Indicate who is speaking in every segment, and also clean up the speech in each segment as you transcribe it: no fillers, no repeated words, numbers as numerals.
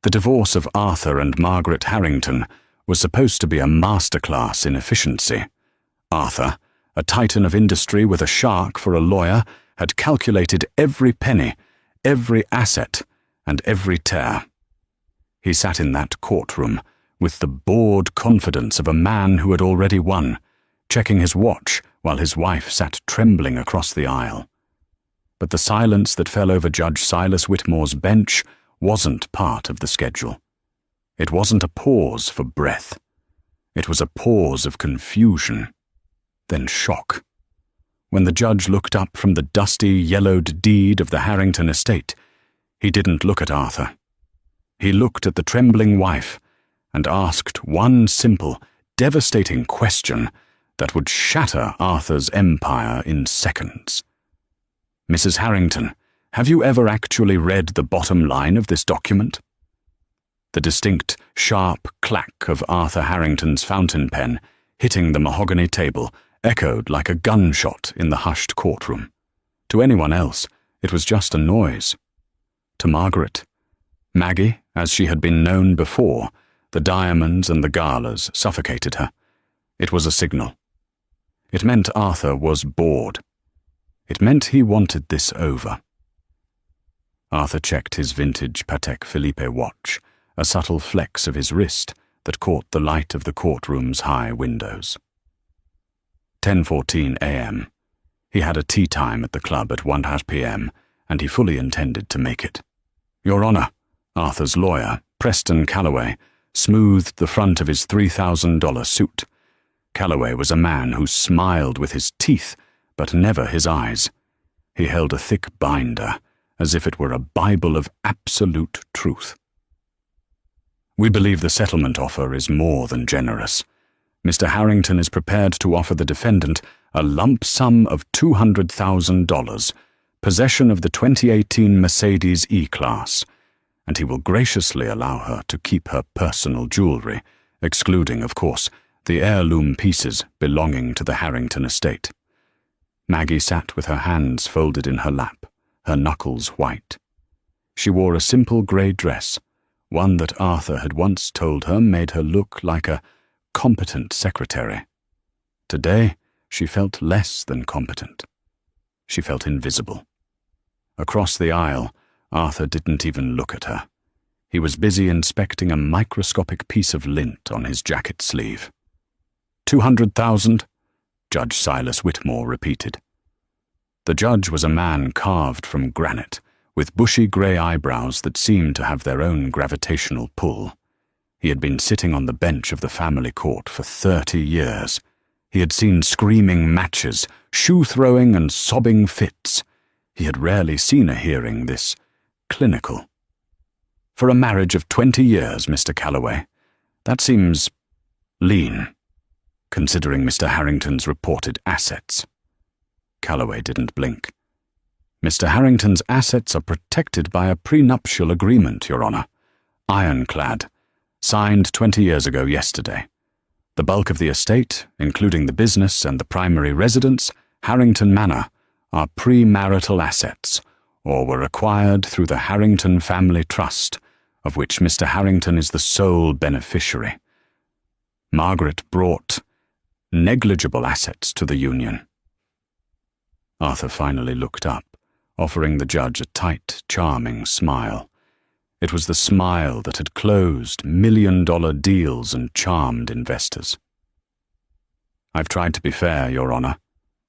Speaker 1: The divorce of Arthur and Margaret Harrington was supposed to be a masterclass in efficiency. Arthur, a titan of industry with a shark for a lawyer, had calculated every penny, every asset, and every tear. He sat in that courtroom with the bored confidence of a man who had already won, checking his watch while his wife sat trembling across the aisle. But the silence that fell over Judge Silas Whitmore's bench wasn't part of the schedule. It wasn't a pause for breath. It was a pause of confusion, then shock. When the judge looked up from the dusty, yellowed deed of the Harrington estate, he didn't look at Arthur. He looked at the trembling wife and asked one simple, devastating question that would shatter Arthur's empire in seconds. "Mrs. Harrington, have you ever actually read the bottom line of this document?" The distinct, sharp clack of Arthur Harrington's fountain pen hitting the mahogany table echoed like a gunshot in the hushed courtroom. To anyone else, it was just a noise. To Margaret, Maggie, as she had been known before, the diamonds and the galas suffocated her. It was a signal. It meant Arthur was bored. It meant he wanted this over. Arthur checked his vintage Patek Philippe watch, a subtle flex of his wrist that caught the light of the courtroom's high windows. 10:14 a.m. He had a tea time at the club at 1:30 p.m., and he fully intended to make it. "Your Honor," Arthur's lawyer, Preston Calloway, smoothed the front of his $3,000 suit. Calloway was a man who smiled with his teeth, but never his eyes. He held a thick binder, as if it were a Bible of absolute truth. "We believe the settlement offer is more than generous. Mr. Harrington is prepared to offer the defendant a lump sum of $200,000, possession of the 2018 Mercedes E-Class, and he will graciously allow her to keep her personal jewelry, excluding, of course, the heirloom pieces belonging to the Harrington estate." Maggie sat with her hands folded in her lap, her knuckles white. She wore a simple grey dress, one that Arthur had once told her made her look like a competent secretary. Today, she felt less than competent. She felt invisible. Across the aisle, Arthur didn't even look at her. He was busy inspecting a microscopic piece of lint on his jacket sleeve. 200,000, Judge Silas Whitmore repeated. The judge was a man carved from granite, with bushy grey eyebrows that seemed to have their own gravitational pull. He had been sitting on the bench of the family court for 30 years. He had seen screaming matches, shoe-throwing and sobbing fits. He had rarely seen a hearing this clinical. "For a marriage of 20 years, Mr. Calloway, that seems lean, considering Mr. Harrington's reported assets." Calloway didn't blink. "Mr. Harrington's assets are protected by a prenuptial agreement, Your Honor. Ironclad. Signed 20 years ago yesterday. The bulk of the estate, including the business and the primary residence, Harrington Manor, are premarital assets, or were acquired through the Harrington Family Trust, of which Mr. Harrington is the sole beneficiary. Margaret brought negligible assets to the union." Arthur finally looked up, offering the judge a tight, charming smile. It was the smile that had closed million-dollar deals and charmed investors. "I've tried to be fair, Your Honor,"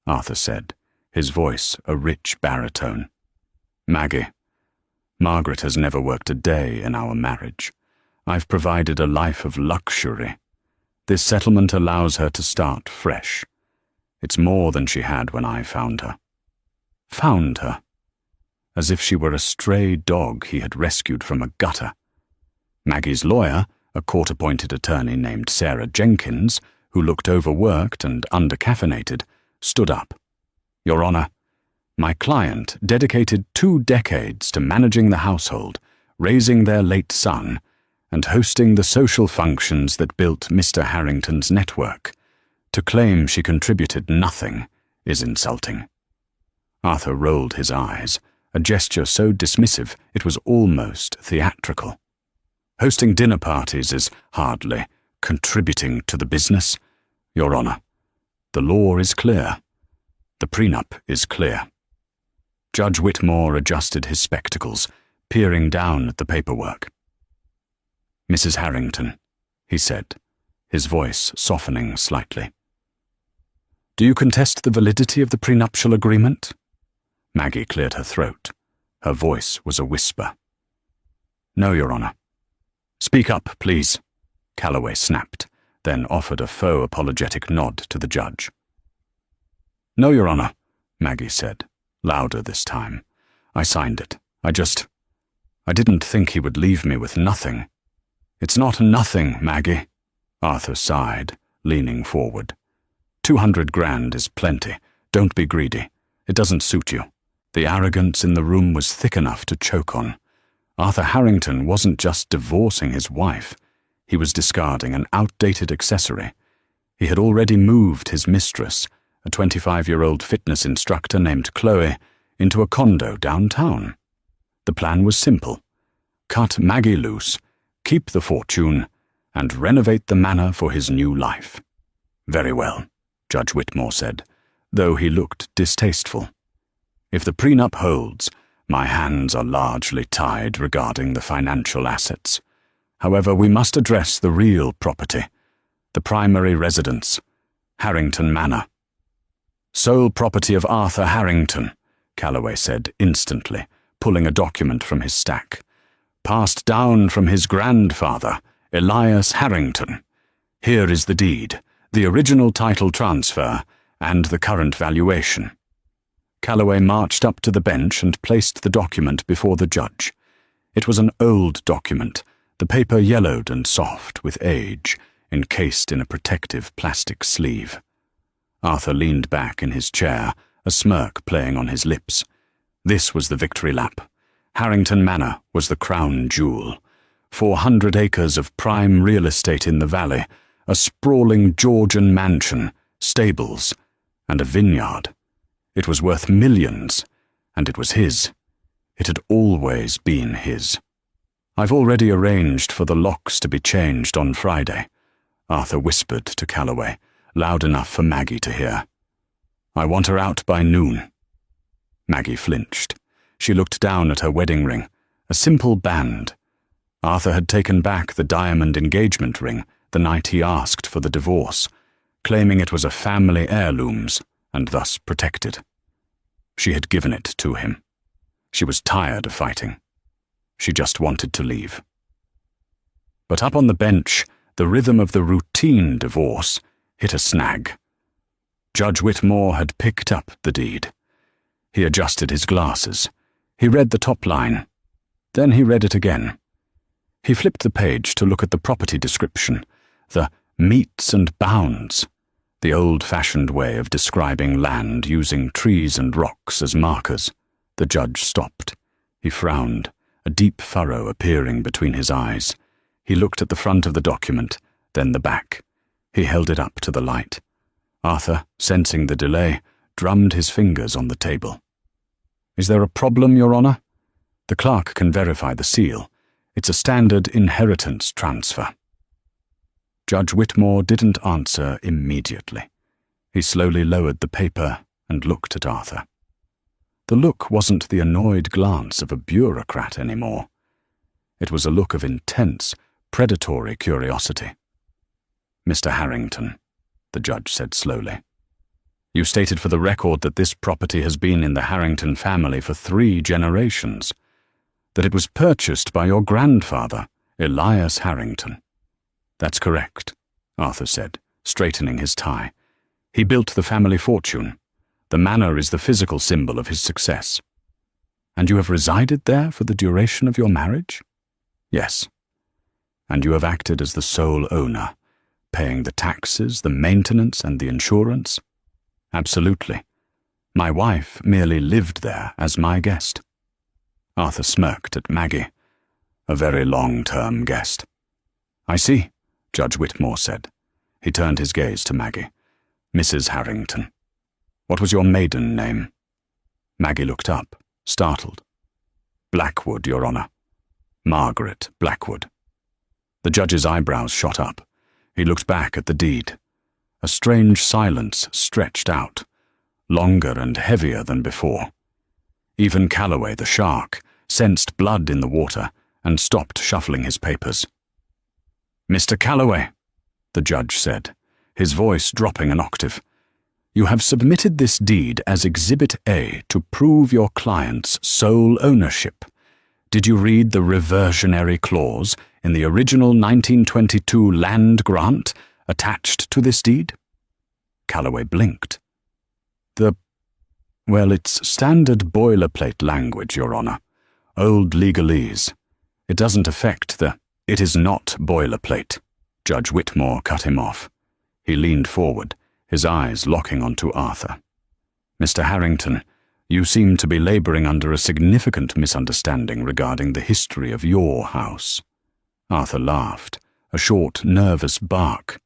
Speaker 1: Arthur said, his voice a rich baritone. "Maggie, Margaret has never worked a day in our marriage. I've provided a life of luxury. This settlement allows her to start fresh. It's more than she had when I found her." Found her? As if she were a stray dog he had rescued from a gutter. Maggie's lawyer, a court-appointed attorney named Sarah Jenkins, who looked overworked and under-caffeinated, stood up. "Your Honor, my client dedicated 2 decades to managing the household, raising their late son, and hosting the social functions that built Mr. Harrington's network. To claim she contributed nothing is insulting." Arthur rolled his eyes, a gesture so dismissive it was almost theatrical. Hosting dinner parties is hardly contributing to the business, Your Honor. The law is clear. The prenup is clear. Judge Whitmore adjusted his spectacles, peering down at the paperwork. Mrs. Harrington, he said, his voice softening slightly. Do you contest the validity of the prenuptial agreement? Maggie cleared her throat. Her voice was a whisper. No, Your Honor. Speak up, please, Calloway snapped, then offered a faux apologetic nod to the judge. No, Your Honor, Maggie said, louder this time. I signed it. I didn't think he would leave me with nothing. It's not nothing, Maggie, Arthur sighed, leaning forward. 200 grand is plenty. Don't be greedy. It doesn't suit you. The arrogance in the room was thick enough to choke on. Arthur Harrington wasn't just divorcing his wife. He was discarding an outdated accessory. He had already moved his mistress, a 25-year-old fitness instructor named Chloe, into a condo downtown. The plan was simple. Cut Maggie loose, keep the fortune, and renovate the manor for his new life. Very well, Judge Whitmore said, though he looked distasteful. If the prenup holds, my hands are largely tied regarding the financial assets. However, we must address the real property, the primary residence, Harrington Manor. Sole property of Arthur Harrington, Calloway said instantly, pulling a document from his stack. Passed down from his grandfather, Elias Harrington. Here is the deed, the original title transfer, and the current valuation. Calloway marched up to the bench and placed the document before the judge. It was an old document, the paper yellowed and soft with age, encased in a protective plastic sleeve. Arthur leaned back in his chair, a smirk playing on his lips. This was the victory lap. Harrington Manor was the crown jewel. 400 acres of prime real estate in the valley, a sprawling Georgian mansion, stables, and a vineyard. It was worth millions, and it was his. It had always been his. I've already arranged for the locks to be changed on Friday, Arthur whispered to Calloway, loud enough for Maggie to hear. I want her out by noon. Maggie flinched. She looked down at her wedding ring, a simple band. Arthur had taken back the diamond engagement ring the night he asked for the divorce, claiming it was a family heirlooms and thus protected. She had given it to him. She was tired of fighting. She just wanted to leave. But up on the bench, the rhythm of the routine divorce hit a snag. Judge Whitmore had picked up the deed. He adjusted his glasses. He read the top line. Then he read it again. He flipped the page to look at the property description, the meets and bounds, the old-fashioned way of describing land using trees and rocks as markers. The judge stopped. He frowned, a deep furrow appearing between his eyes. He looked at the front of the document, then the back. He held it up to the light. Arthur, sensing the delay, drummed his fingers on the table. Is there a problem, Your Honor? The clerk can verify the seal. It's a standard inheritance transfer. Judge Whitmore didn't answer immediately. He slowly lowered the paper and looked at Arthur. The look wasn't the annoyed glance of a bureaucrat anymore. It was a look of intense, predatory curiosity. Mr. Harrington, the judge said slowly, you stated for the record that this property has been in the Harrington family for 3 generations, that it was purchased by your grandfather, Elias Harrington. That's correct, Arthur said, straightening his tie. He built the family fortune. The manor is the physical symbol of his success. And you have resided there for the duration of your marriage? Yes. And you have acted as the sole owner, paying the taxes, the maintenance, and the insurance? Absolutely. My wife merely lived there as my guest. Arthur smirked at Maggie. A very long-term guest. I see, Judge Whitmore said. He turned his gaze to Maggie. Mrs. Harrington. What was your maiden name? Maggie looked up, startled. Blackwood, Your Honor. Margaret Blackwood. The judge's eyebrows shot up. He looked back at the deed. A strange silence stretched out, longer and heavier than before. Even Calloway, the shark, sensed blood in the water and stopped shuffling his papers. "Mr. Calloway," the judge said, his voice dropping an octave, "you have submitted this deed as Exhibit A to prove your client's sole ownership. Did you read the reversionary clause in the original 1922 land grant attached to this deed?" Calloway blinked. Well, it's standard boilerplate language, Your Honor. Old legalese. It doesn't affect the— "It is not boilerplate," Judge Whitmore cut him off. He leaned forward, his eyes locking onto Arthur. "Mr. Harrington, you seem to be laboring under a significant misunderstanding regarding the history of your house." Arthur laughed, a short, nervous bark.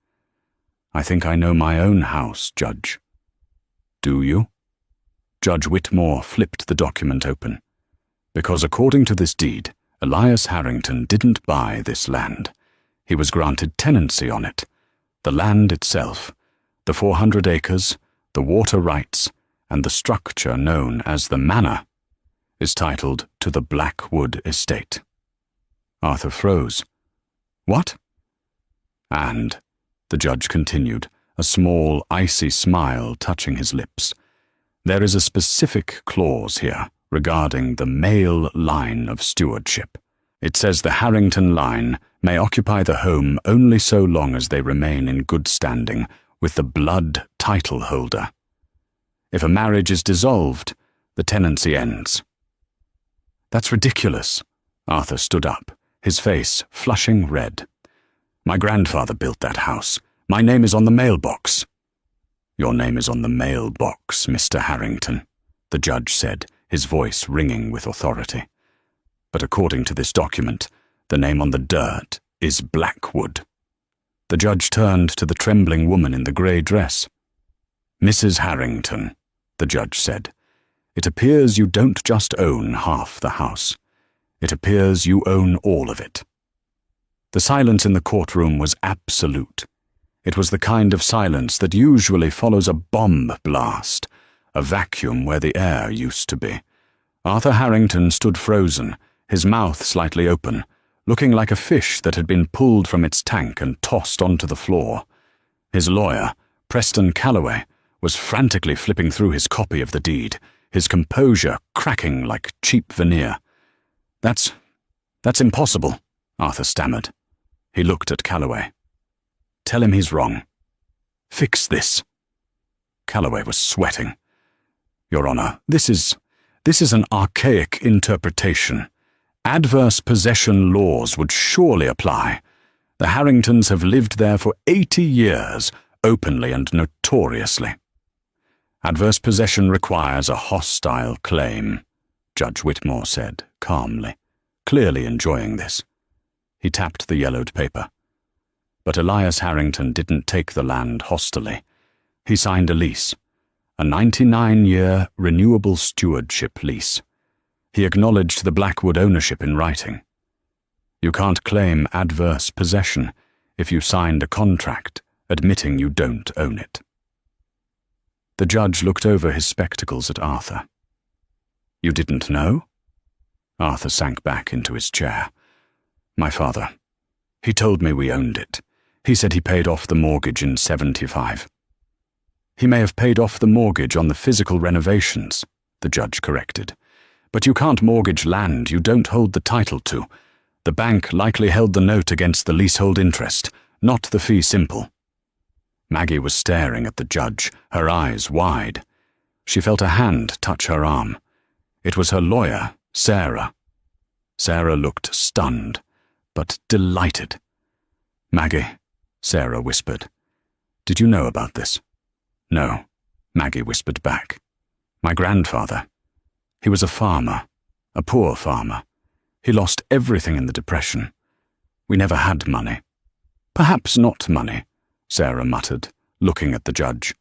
Speaker 1: "I think I know my own house, Judge." "Do you?" Judge Whitmore flipped the document open. "Because according to this deed, Elias Harrington didn't buy this land. He was granted tenancy on it. The land itself, the 400 acres, the water rights, and the structure known as the manor, is titled to the Blackwood estate." Arthur froze. "What?" "And," the judge continued, a small, icy smile touching his lips, "there is a specific clause here regarding the male line of stewardship. It says the Harrington line may occupy the home only so long as they remain in good standing with the blood title holder. If a marriage is dissolved, the tenancy ends." "That's ridiculous." Arthur stood up, his face flushing red. "My grandfather built that house. My name is on the mailbox." "Your name is on the mailbox, Mr. Harrington," the judge said, his voice ringing with authority. "But according to this document, the name on the dirt is Blackwood." The judge turned to the trembling woman in the grey dress. "Mrs. Harrington," the judge said, "it appears you don't just own half the house. It appears you own all of it." The silence in the courtroom was absolute. It was the kind of silence that usually follows a bomb blast, a vacuum where the air used to be. Arthur Harrington stood frozen, his mouth slightly open, looking like a fish that had been pulled from its tank and tossed onto the floor. His lawyer, Preston Calloway, was frantically flipping through his copy of the deed, his composure cracking like cheap veneer. That's impossible," Arthur stammered. He looked at Calloway. "Tell him he's wrong. Fix this." Calloway was sweating. "Your Honor, this is an archaic interpretation. Adverse possession laws would surely apply. The Harringtons have lived there for 80 years, openly and notoriously." "Adverse possession requires a hostile claim," Judge Whitmore said, calmly, clearly enjoying this. He tapped the yellowed paper. But Elias Harrington didn't take the land hostilely. He signed a lease, a 99-year renewable stewardship lease. He acknowledged the Blackwood ownership in writing. You can't claim adverse possession if you signed a contract admitting you don't own it. The judge looked over his spectacles at Arthur. "You didn't know?" Arthur sank back into his chair. "My father. He told me we owned it. He said he paid off the mortgage in 75. "He may have paid off the mortgage on the physical renovations," the judge corrected. "But you can't mortgage land you don't hold the title to. The bank likely held the note against the leasehold interest, not the fee simple." Maggie was staring at the judge, her eyes wide. She felt a hand touch her arm. It was her lawyer, Sarah. Sarah looked stunned, but delighted. "Maggie," Sarah whispered, "did you know about this?" "No," Maggie whispered back. "My grandfather. He was a farmer, a poor farmer. He lost everything in the Depression. We never had money." "Perhaps not money," Sarah muttered, looking at the judge.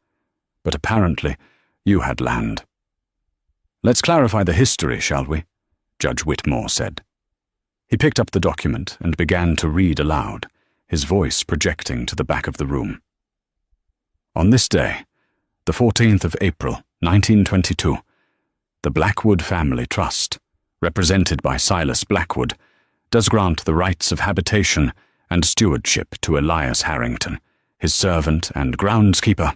Speaker 1: "But apparently you had land." "Let's clarify the history, shall we?" Judge Whitmore said. He picked up the document and began to read aloud, his voice projecting to the back of the room. On this day, the 14th of April, 1922, the Blackwood Family Trust, represented by Silas Blackwood, does grant the rights of habitation and stewardship to Elias Harrington, his servant and groundskeeper.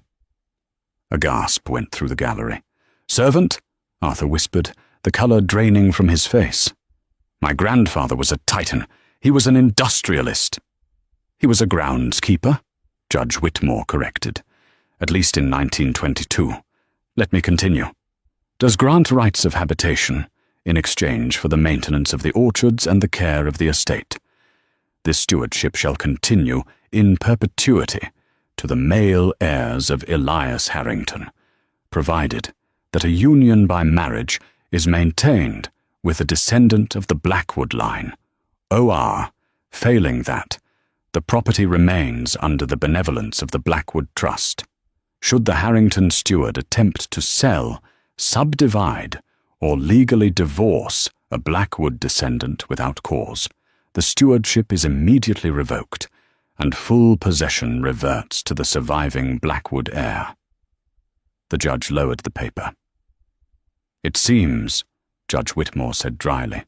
Speaker 1: A gasp went through the gallery. "Servant?" Arthur whispered, the colour draining from his face. "My grandfather was a Titan. He was an industrialist." "He was a groundskeeper," Judge Whitmore corrected, "at least in 1922. Let me continue. Does grant rights of habitation in exchange for the maintenance of the orchards and the care of the estate. This stewardship shall continue in perpetuity to the male heirs of Elias Harrington, provided that a union by marriage is maintained with a descendant of the Blackwood line, OR, failing that, the property remains under the benevolence of the Blackwood Trust. Should the Harrington steward attempt to sell, subdivide, or legally divorce a Blackwood descendant without cause, the stewardship is immediately revoked, and full possession reverts to the surviving Blackwood heir." The judge lowered the paper. "It seems," Judge Whitmore said dryly,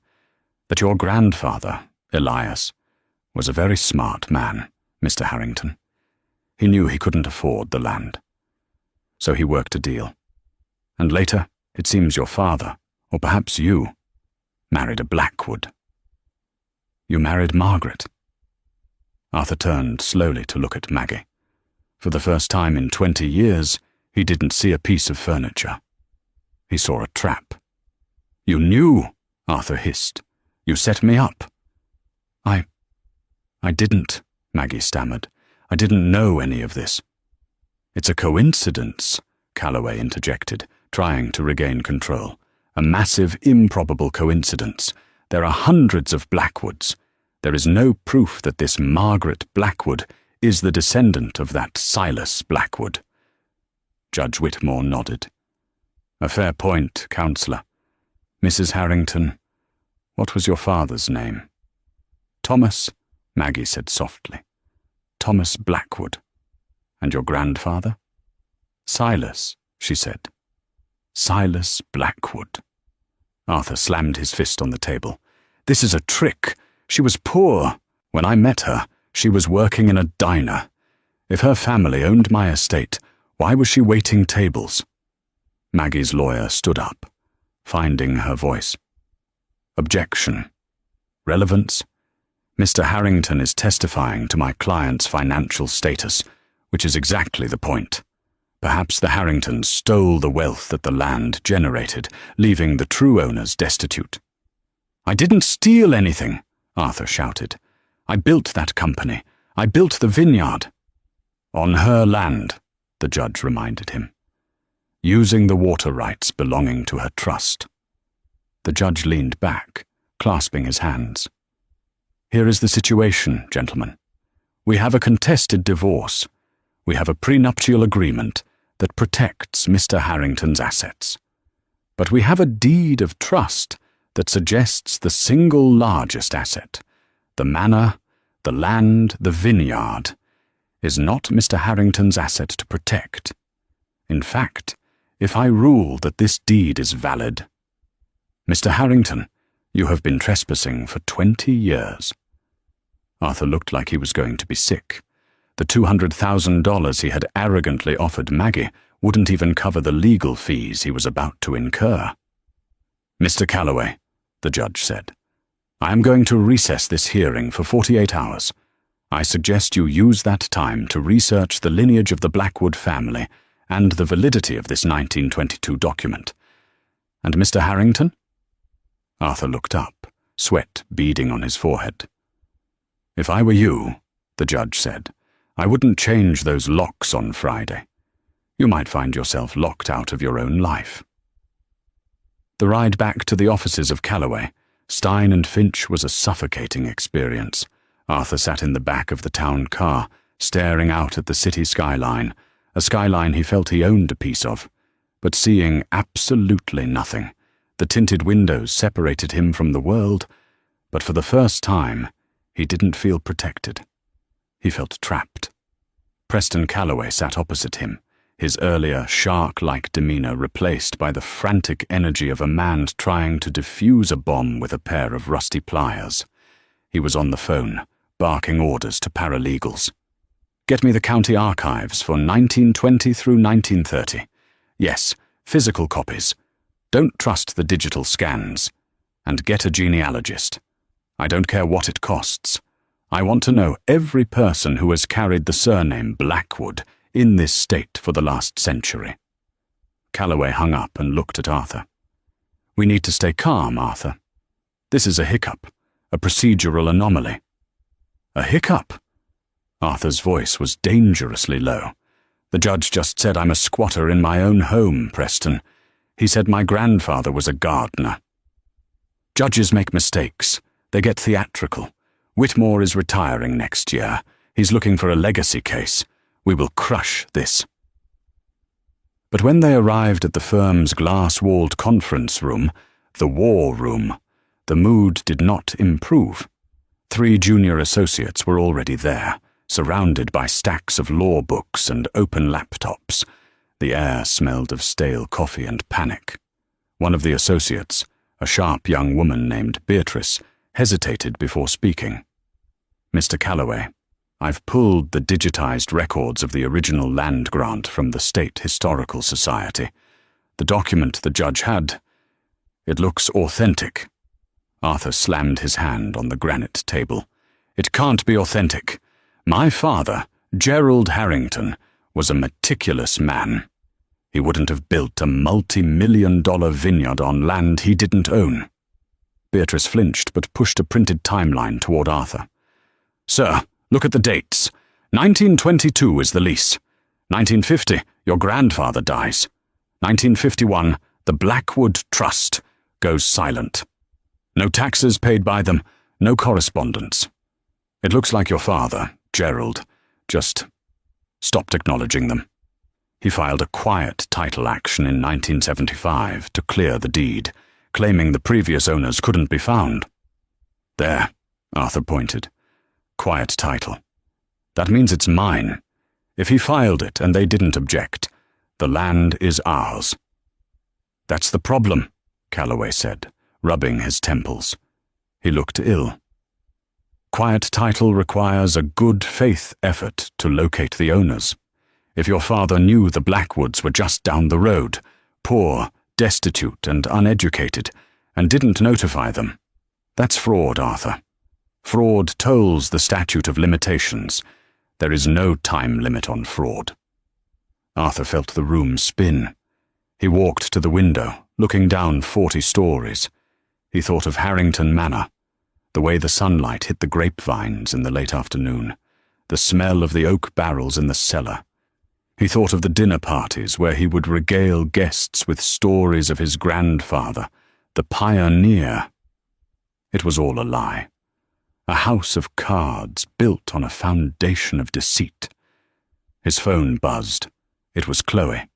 Speaker 1: "that your grandfather, Elias, was a very smart man, Mr. Harrington. He knew he couldn't afford the land. So he worked a deal. And later, it seems your father, or perhaps you, married a Blackwood. You married Margaret." Arthur turned slowly to look at Maggie. For the first time in 20 years, he didn't see a piece of furniture. He saw a trap. "You knew," Arthur hissed. "You set me up." I didn't," Maggie stammered. "I didn't know any of this." "It's a coincidence," Calloway interjected, trying to regain control. "A massive, improbable coincidence. There are hundreds of Blackwoods. There is no proof that this Margaret Blackwood is the descendant of that Silas Blackwood." Judge Whitmore nodded. "A fair point, Counselor. Mrs. Harrington, what was your father's name?" "Thomas," Maggie said softly. "Thomas Blackwood. And your grandfather?" "Silas," she said. "Silas Blackwood." Arthur slammed his fist on the table. "This is a trick. She was poor. When I met her, she was working in a diner. If her family owned my estate, why was she waiting tables?" Maggie's lawyer stood up, finding her voice. "Objection. Relevance? Mr. Harrington is testifying to my client's financial status, which is exactly the point. Perhaps the Harringtons stole the wealth that the land generated, leaving the true owners destitute." "I didn't steal anything," Arthur shouted. "I built that company. I built the vineyard." "On her land," the judge reminded him. "Using the water rights belonging to her trust." The judge leaned back, clasping his hands. "Here is the situation, gentlemen. We have a contested divorce. We have a prenuptial agreement that protects Mr. Harrington's assets. But we have a deed of trust that suggests the single largest asset, the manor, the land, the vineyard, is not Mr. Harrington's asset to protect. In fact, if I rule that this deed is valid, Mr. Harrington, you have been trespassing for 20 years. Arthur looked like he was going to be sick. The $200,000 he had arrogantly offered Maggie wouldn't even cover the legal fees he was about to incur. "Mr. Calloway," the judge said, "I am going to recess this hearing for 48 hours. I suggest you use that time to research the lineage of the Blackwood family and the validity of this 1922 document. And Mr. Harrington?" Arthur looked up, sweat beading on his forehead. "If I were you," the judge said, "I wouldn't change those locks on Friday. You might find yourself locked out of your own life." The ride back to the offices of Calloway, Stein and Finch, was a suffocating experience. Arthur sat in the back of the town car, staring out at the city skyline, a skyline he felt he owned a piece of, but seeing absolutely nothing. The tinted windows separated him from the world. But for the first time, he didn't feel protected. He felt trapped. Preston Calloway sat opposite him, his earlier shark-like demeanor replaced by the frantic energy of a man trying to defuse a bomb with a pair of rusty pliers. He was on the phone, barking orders to paralegals. "Get me the county archives for 1920 through 1930. Yes, physical copies. Don't trust the digital scans. And get a genealogist. I don't care what it costs. I want to know every person who has carried the surname Blackwood in this state for the last century." Calloway hung up and looked at Arthur. "We need to stay calm, Arthur. This is a hiccup, a procedural anomaly." "A hiccup?" Arthur's voice was dangerously low. "The judge just said I'm a squatter in my own home, Preston. He said my grandfather was a gardener." "Judges make mistakes. They get theatrical. Whitmore is retiring next year. He's looking for a legacy case. We will crush this." But when they arrived at the firm's glass-walled conference room, the war room, the mood did not improve. 3 junior associates were already there, surrounded by stacks of law books and open laptops. The air smelled of stale coffee and panic. One of the associates, a sharp young woman named Beatrice, hesitated before speaking. "Mr. Calloway, I've pulled the digitized records of the original land grant from the State Historical Society. The document the judge had, it looks authentic." Arthur slammed his hand on the granite table. "It can't be authentic. My father, Gerald Harrington, was a meticulous man. He wouldn't have built a multi-million-dollar vineyard on land he didn't own." Beatrice flinched but pushed a printed timeline toward Arthur. "Sir, look at the dates. 1922 is the lease. 1950, your grandfather dies. 1951, the Blackwood Trust goes silent. No taxes paid by them, no correspondence. It looks like your father, Gerald, just stopped acknowledging them. He filed a quiet title action in 1975 to clear the deed, claiming the previous owners couldn't be found." "There," Arthur pointed. "Quiet title. That means it's mine. If he filed it and they didn't object, the land is ours." "That's the problem," Calloway said, rubbing his temples. He looked ill. "Quiet title requires a good faith effort to locate the owners. If your father knew the Blackwoods were just down the road, poor, destitute and uneducated, and didn't notify them, that's fraud, Arthur. Fraud tolls the statute of limitations. There is no time limit on fraud." Arthur felt the room spin. He walked to the window, looking down 40 stories. He thought of Harrington Manor, the way the sunlight hit the grapevines in the late afternoon, the smell of the oak barrels in the cellar. He thought of the dinner parties where he would regale guests with stories of his grandfather, the pioneer. It was all a lie. A house of cards built on a foundation of deceit. His phone buzzed. It was Chloe.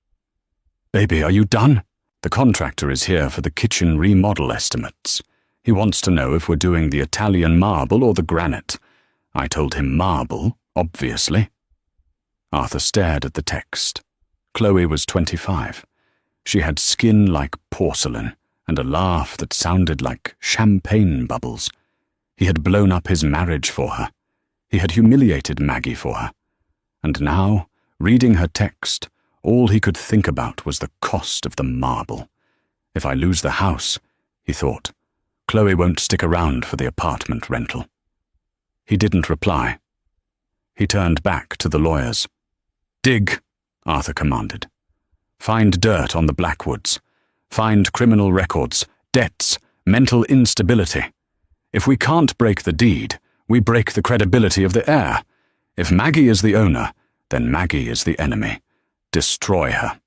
Speaker 1: "Baby, are you done? The contractor is here for the kitchen remodel estimates. He wants to know if we're doing the Italian marble or the granite. I told him marble, obviously." Arthur stared at the text. Chloe was 25. She had skin like porcelain and a laugh that sounded like champagne bubbles. He had blown up his marriage for her. He had humiliated Maggie for her. And now, reading her text, all he could think about was the cost of the marble. If I lose the house, he thought, Chloe won't stick around for the apartment rental. He didn't reply. He turned back to the lawyers. "Dig," Arthur commanded. "Find dirt on the Blackwoods. Find criminal records, debts, mental instability. If we can't break the deed, we break the credibility of the heir. If Maggie is the owner, then Maggie is the enemy. Destroy her."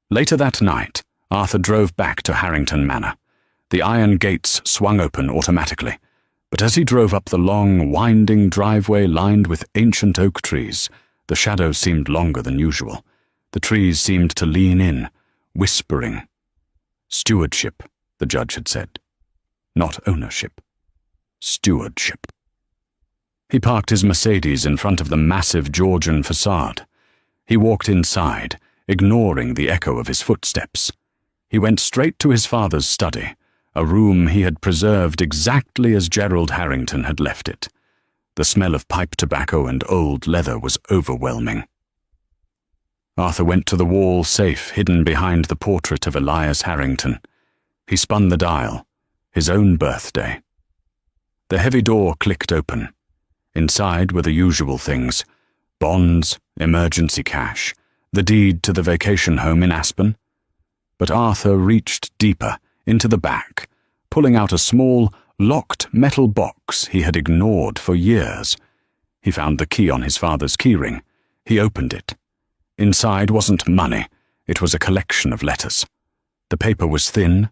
Speaker 1: Later that night, Arthur drove back to Harrington Manor. The iron gates swung open automatically, but as he drove up the long, winding driveway lined with ancient oak trees, the shadow seemed longer than usual. The trees seemed to lean in, whispering. Stewardship, the judge had said. Not ownership. Stewardship. He parked his Mercedes in front of the massive Georgian facade. He walked inside, ignoring the echo of his footsteps. He went straight to his father's study, a room he had preserved exactly as Gerald Harrington had left it. The smell of pipe tobacco and old leather was overwhelming. Arthur went to the wall safe hidden behind the portrait of Elias Harrington. He spun the dial, his own birthday. The heavy door clicked open. Inside were the usual things: bonds, emergency cash, the deed to the vacation home in Aspen. But Arthur reached deeper, into the back, pulling out a small, locked metal box he had ignored for years. He found the key on his father's keyring. He opened it. Inside wasn't money, it was a collection of letters. The paper was thin,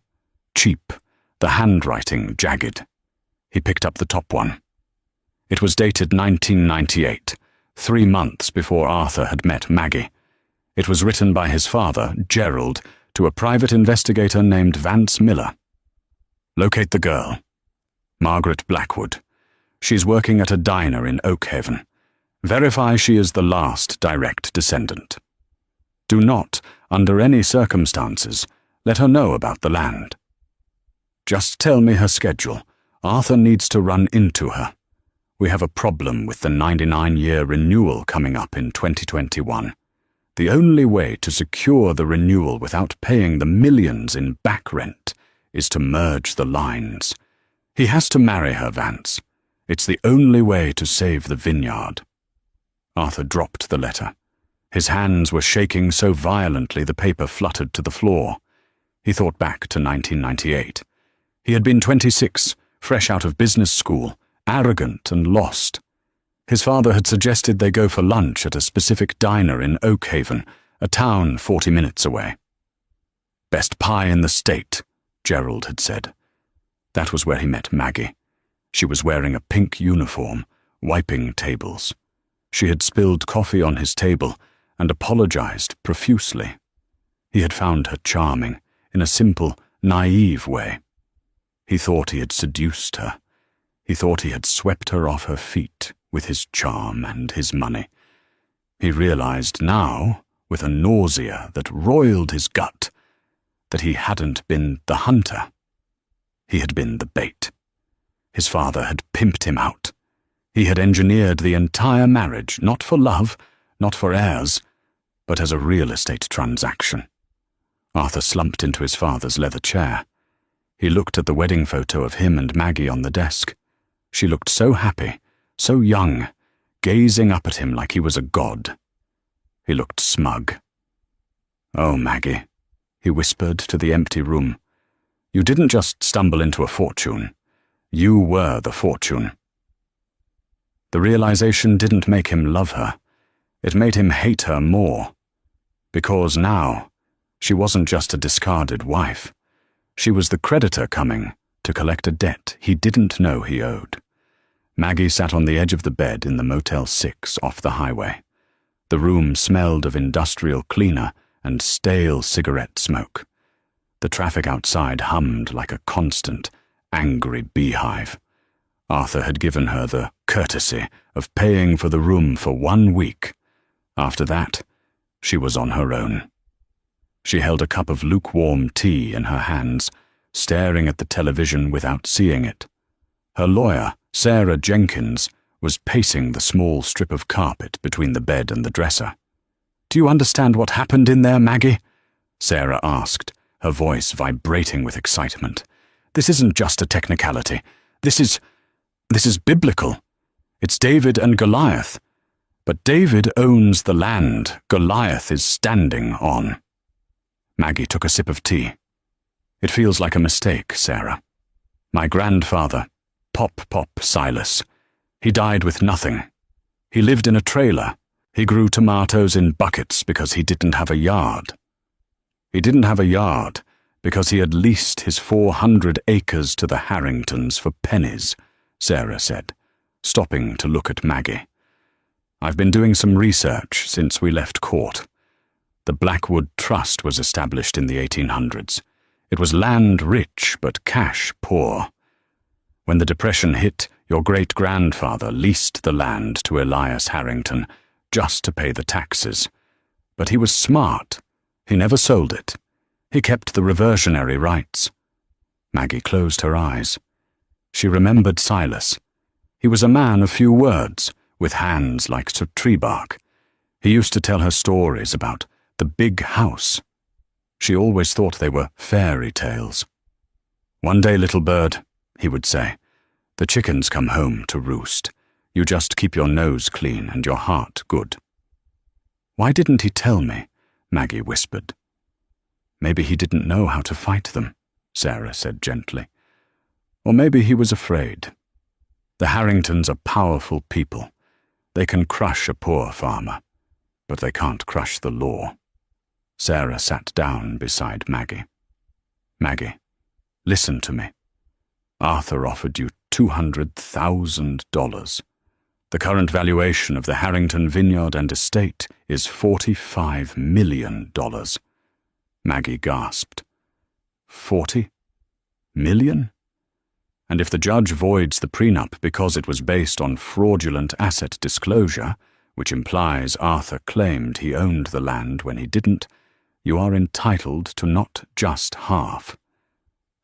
Speaker 1: cheap, the handwriting jagged. He picked up the top one. It was dated 1998, 3 months before Arthur had met Maggie. It was written by his father, Gerald, to a private investigator named Vance Miller. Locate the girl. Margaret Blackwood. She's working at a diner in Oakhaven. Verify she is the last direct descendant. Do not, under any circumstances, let her know about the land. Just tell me her schedule. Arthur needs to run into her. We have a problem with the 99-year renewal coming up in 2021. The only way to secure the renewal without paying the millions in back rent is to merge the lines. He has to marry her, Vance. It's the only way to save the vineyard. Arthur dropped the letter. His hands were shaking so violently the paper fluttered to the floor. He thought back to 1998. He had been 26, fresh out of business school, arrogant and lost. His father had suggested they go for lunch at a specific diner in Oakhaven, a town 40 minutes away. Best pie in the state, Gerald had said. That was where he met Maggie. She was wearing a pink uniform, wiping tables. She had spilled coffee on his table and apologized profusely. He had found her charming, in a simple, naive way. He thought he had seduced her. He thought he had swept her off her feet with his charm and his money. He realized now, with a nausea that roiled his gut, that he hadn't been the hunter. He had been the bait. His father had pimped him out. He had engineered the entire marriage, not for love, not for heirs, but as a real estate transaction. Arthur slumped into his father's leather chair. He looked at the wedding photo of him and Maggie on the desk. She looked so happy, so young, gazing up at him like he was a god. He looked smug. "Oh, Maggie," he whispered to the empty room. "You didn't just stumble into a fortune. You were the fortune." The realization didn't make him love her. It made him hate her more. Because now, she wasn't just a discarded wife. She was the creditor coming to collect a debt he didn't know he owed. Maggie sat on the edge of the bed in the Motel 6 off the highway. The room smelled of industrial cleaner and stale cigarette smoke. The traffic outside hummed like a constant, angry beehive. Arthur had given her the courtesy of paying for the room for 1 week. After that, she was on her own. She held a cup of lukewarm tea in her hands, staring at the television without seeing it. Her lawyer, Sarah Jenkins, was pacing the small strip of carpet between the bed and the dresser. "Do you understand what happened in there, Maggie?" Sarah asked, her voice vibrating with excitement. "This isn't just a technicality. This is biblical. It's David and Goliath. But David owns the land Goliath is standing on." Maggie took a sip of tea. "It feels like a mistake, Sarah. My grandfather, Pop Silas, he died with nothing. He lived in a trailer. He grew tomatoes in buckets because he didn't have a yard. He didn't have a yard because he had leased his 400 acres to the Harringtons for pennies," Sarah said, stopping to look at Maggie. "I've been doing some research since we left court. The Blackwood Trust was established in the 1800s. It was land rich, but cash poor. When the Depression hit, your great-grandfather leased the land to Elias Harrington just to pay the taxes. But he was smart. He never sold it. He kept the reversionary rights. Maggie closed her eyes. She remembered Silas. He was a man of few words, with hands like tree bark. He used to tell her stories about the big house. She always thought they were fairy tales. "One day, little bird," he would say, "the chickens come home to roost. You just keep your nose clean and your heart good." "Why didn't he tell me?" Maggie whispered. "Maybe he didn't know how to fight them," Sarah said gently. "Or maybe he was afraid. The Harringtons are powerful people. They can crush a poor farmer, but they can't crush the law." Sarah sat down beside Maggie. "Maggie, listen to me. Arthur offered you $200,000. The current valuation of the Harrington vineyard and estate is $45 million. Maggie gasped. 40 million? And if the judge voids the prenup because it was based on fraudulent asset disclosure, which implies Arthur claimed he owned the land when he didn't, you are entitled to not just half.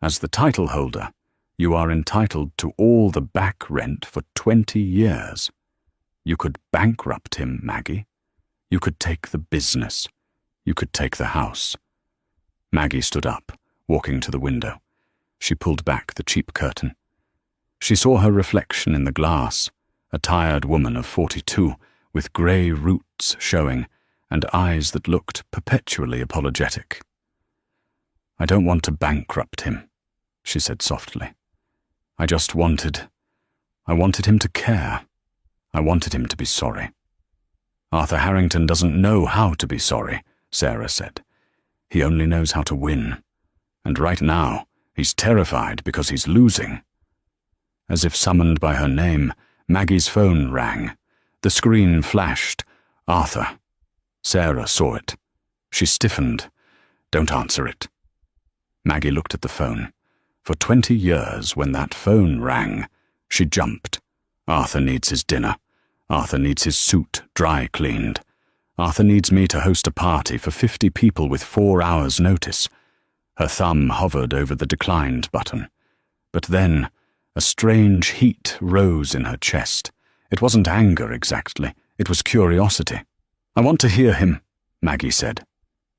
Speaker 1: As the title holder, you are entitled to all the back rent for 20 years. You could bankrupt him, Maggie. You could take the business. You could take the house." Maggie stood up, walking to the window. She pulled back the cheap curtain. She saw her reflection in the glass, a tired woman of 42, with grey roots showing, and eyes that looked perpetually apologetic. "I don't want to bankrupt him," she said softly. I wanted him to care. I wanted him to be sorry." "Arthur Harrington doesn't know how to be sorry," Sarah said. "He only knows how to win. And right now, he's terrified because he's losing." As if summoned by her name, Maggie's phone rang. The screen flashed. "Arthur." Sarah saw it. She stiffened. "Don't answer it." Maggie looked at the phone. For 20 years, when that phone rang, she jumped. Arthur needs his dinner. Arthur needs his suit dry cleaned. Arthur needs me to host a party for 50 people with 4 hours' notice. Her thumb hovered over the declined button. But then, a strange heat rose in her chest. It wasn't anger exactly, it was curiosity. "I want to hear him," Maggie said.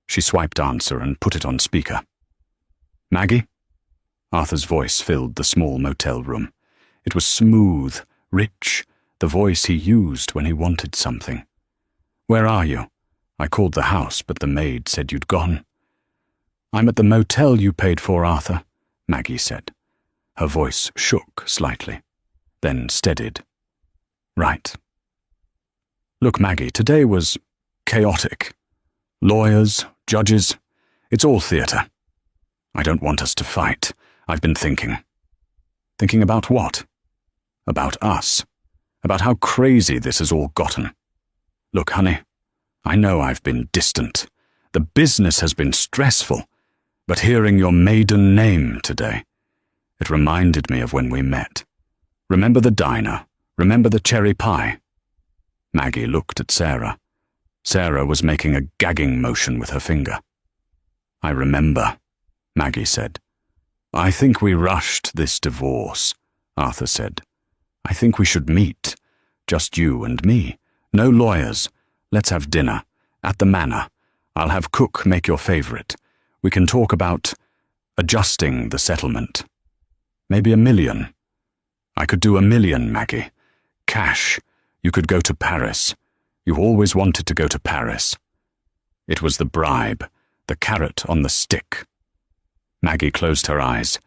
Speaker 1: She swiped answer and put it on speaker. "Maggie?" Arthur's voice filled the small motel room. It was smooth, rich, the voice he used when he wanted something. "Where are you? I called the house, but the maid said you'd gone." "I'm at the motel you paid for, Arthur," Maggie said. Her voice shook slightly, then steadied. "Right. Look, Maggie, today was chaotic. Lawyers, judges, it's all theatre. I don't want us to fight. I've been thinking." "Thinking about what?" "About us. About how crazy this has all gotten. Look, honey, I know I've been distant. The business has been stressful. But hearing your maiden name today, it reminded me of when we met. Remember the diner? Remember the cherry pie?" Maggie looked at Sarah. Sarah was making a gagging motion with her finger. "I remember," Maggie said. "I think we rushed this divorce," Arthur said. "I think we should meet. Just you and me. No lawyers. Let's have dinner. At the manor. I'll have Cook make your favorite. We can talk about adjusting the settlement. Maybe $1 million. I could do $1 million, Maggie. Cash. You could go to Paris. You always wanted to go to Paris." It was the bribe, the carrot on the stick. Maggie closed her eyes,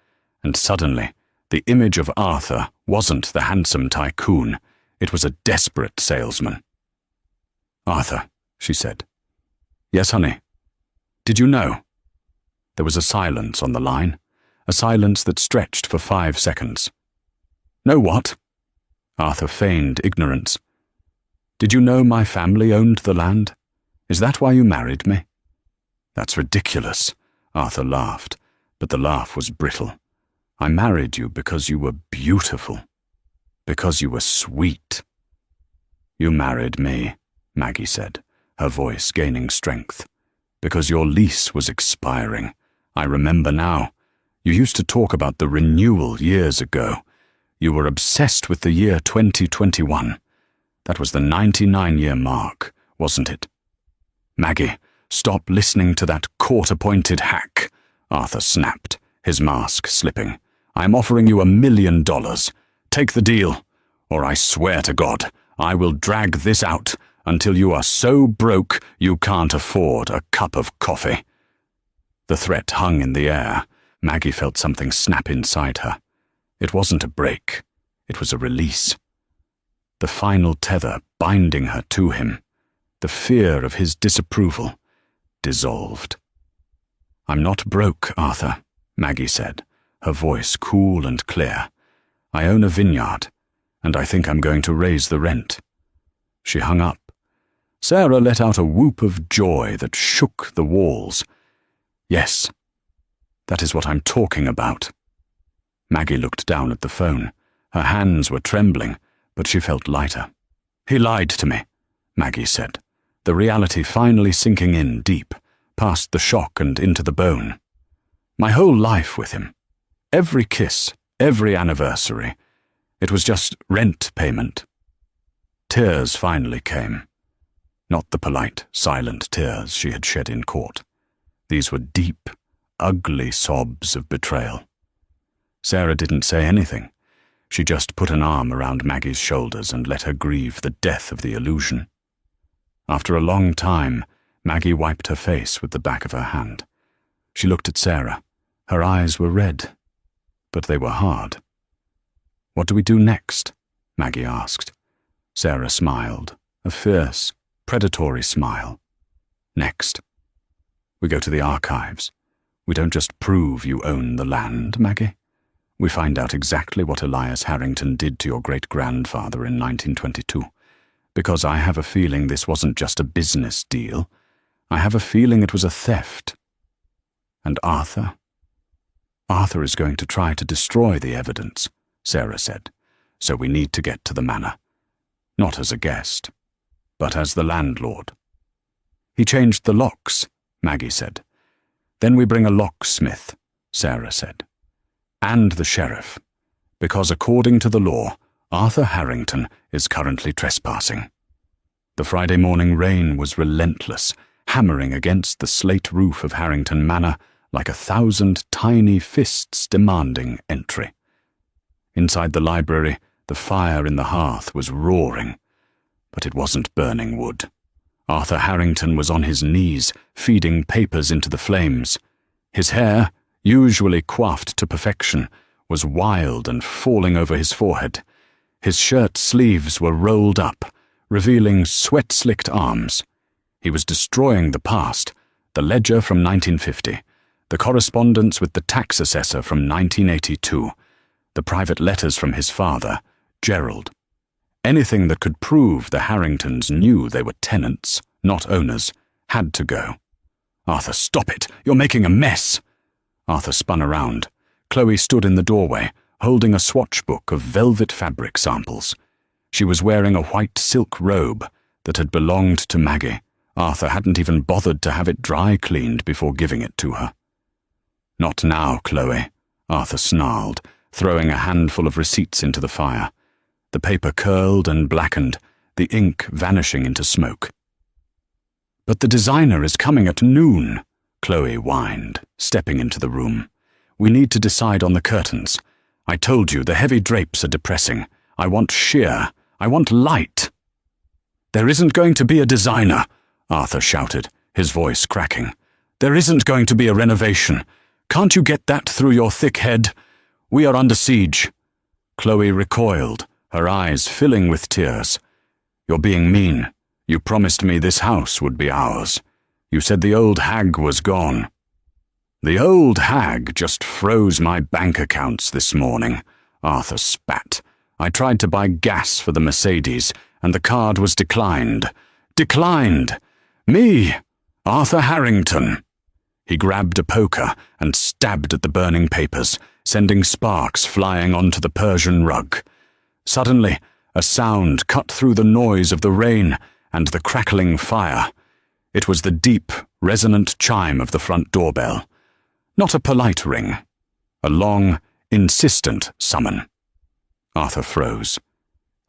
Speaker 1: and suddenly, the image of Arthur wasn't the handsome tycoon. It was a desperate salesman. "Arthur," she said. "Yes, honey." "Did you know?" There was a silence on the line, a silence that stretched for 5 seconds. "Know what?" Arthur feigned ignorance. "Did you know my family owned the land? Is that why you married me?" "That's ridiculous," Arthur laughed. but the laugh was brittle. I married you because you were beautiful, because you were sweet. You married me, Maggie said, her voice gaining strength, because your lease was expiring. I remember now. You used to talk about the renewal years ago. You were obsessed with the year 2021. That was the 99-year mark, wasn't it? Maggie, stop listening to that court-appointed hack, Arthur snapped, his mask slipping. I am offering you $1 million. Take the deal, or I swear to God, I will drag this out until you are so broke you can't afford a cup of coffee. The threat hung in the air. Maggie felt something snap inside her. It wasn't a break. It was a release. The final tether binding her to him, the fear of his disapproval, dissolved. I'm not broke, Arthur, Maggie said, her voice cool and clear. I own a vineyard, and I think I'm going to raise the rent. She hung up. Sarah let out a whoop of joy that shook the walls. Yes, that is what I'm talking about. Maggie looked down at the phone. Her hands were trembling, but she felt lighter. He lied to me, Maggie said, the reality finally sinking in deep, past the shock and into the bone. My whole life with him. Every kiss, every anniversary. It was just rent payment. Tears finally came. Not the polite, silent tears she had shed in court. These were deep, ugly sobs of betrayal. Sarah didn't say anything. She just put an arm around Maggie's shoulders and let her grieve the death of the illusion. After a long time, Maggie wiped her face with the back of her hand. She looked at Sarah. Her eyes were red, but they were hard. What do we do next? Maggie asked. Sarah smiled, a fierce, predatory smile. Next. We go to the archives. We don't just prove you own the land, Maggie. We find out exactly what Elias Harrington did to your great-grandfather in 1922. Because I have a feeling this wasn't just a business deal. I have a feeling it was a theft. And Arthur? Arthur is going to try to destroy the evidence, Sarah said. So we need to get to the manor. Not as a guest, but as the landlord. He changed the locks, Maggie said. Then we bring a locksmith, Sarah said. And the sheriff, because according to the law, Arthur Harrington is currently trespassing. The Friday morning rain was relentless, hammering against the slate roof of Harrington Manor like 1,000 tiny fists demanding entry. Inside the library, the fire in the hearth was roaring, but it wasn't burning wood. Arthur Harrington was on his knees, feeding papers into the flames. His hair, usually coiffed to perfection, was wild and falling over his forehead. His shirt sleeves were rolled up, revealing sweat-slicked arms. He was destroying the past, the ledger from 1950, the correspondence with the tax assessor from 1982, the private letters from his father, Gerald. Anything that could prove the Harringtons knew they were tenants, not owners, had to go. Arthur, stop it! You're making a mess! Arthur spun around. Chloe stood in the doorway, holding a swatch book of velvet fabric samples. She was wearing a white silk robe that had belonged to Maggie. Arthur hadn't even bothered to have it dry cleaned before giving it to her. Not now, Chloe, Arthur snarled, throwing a handful of receipts into the fire. The paper curled and blackened, the ink vanishing into smoke. But the designer is coming at noon, Chloe whined, stepping into the room. We need to decide on the curtains. I told you the heavy drapes are depressing. I want sheer. I want light. There isn't going to be a designer, Arthur shouted, his voice cracking. There isn't going to be a renovation. Can't you get that through your thick head? We are under siege. Chloe recoiled, her eyes filling with tears. You're being mean. You promised me this house would be ours. You said the old hag was gone. The old hag just froze my bank accounts this morning, Arthur spat. I tried to buy gas for the Mercedes, and the card was declined. Declined! Me! Arthur Harrington! He grabbed a poker and stabbed at the burning papers, sending sparks flying onto the Persian rug. Suddenly, a sound cut through the noise of the rain and the crackling fire. It was the deep, resonant chime of the front doorbell. Not a polite ring. A long, insistent summon. Arthur froze.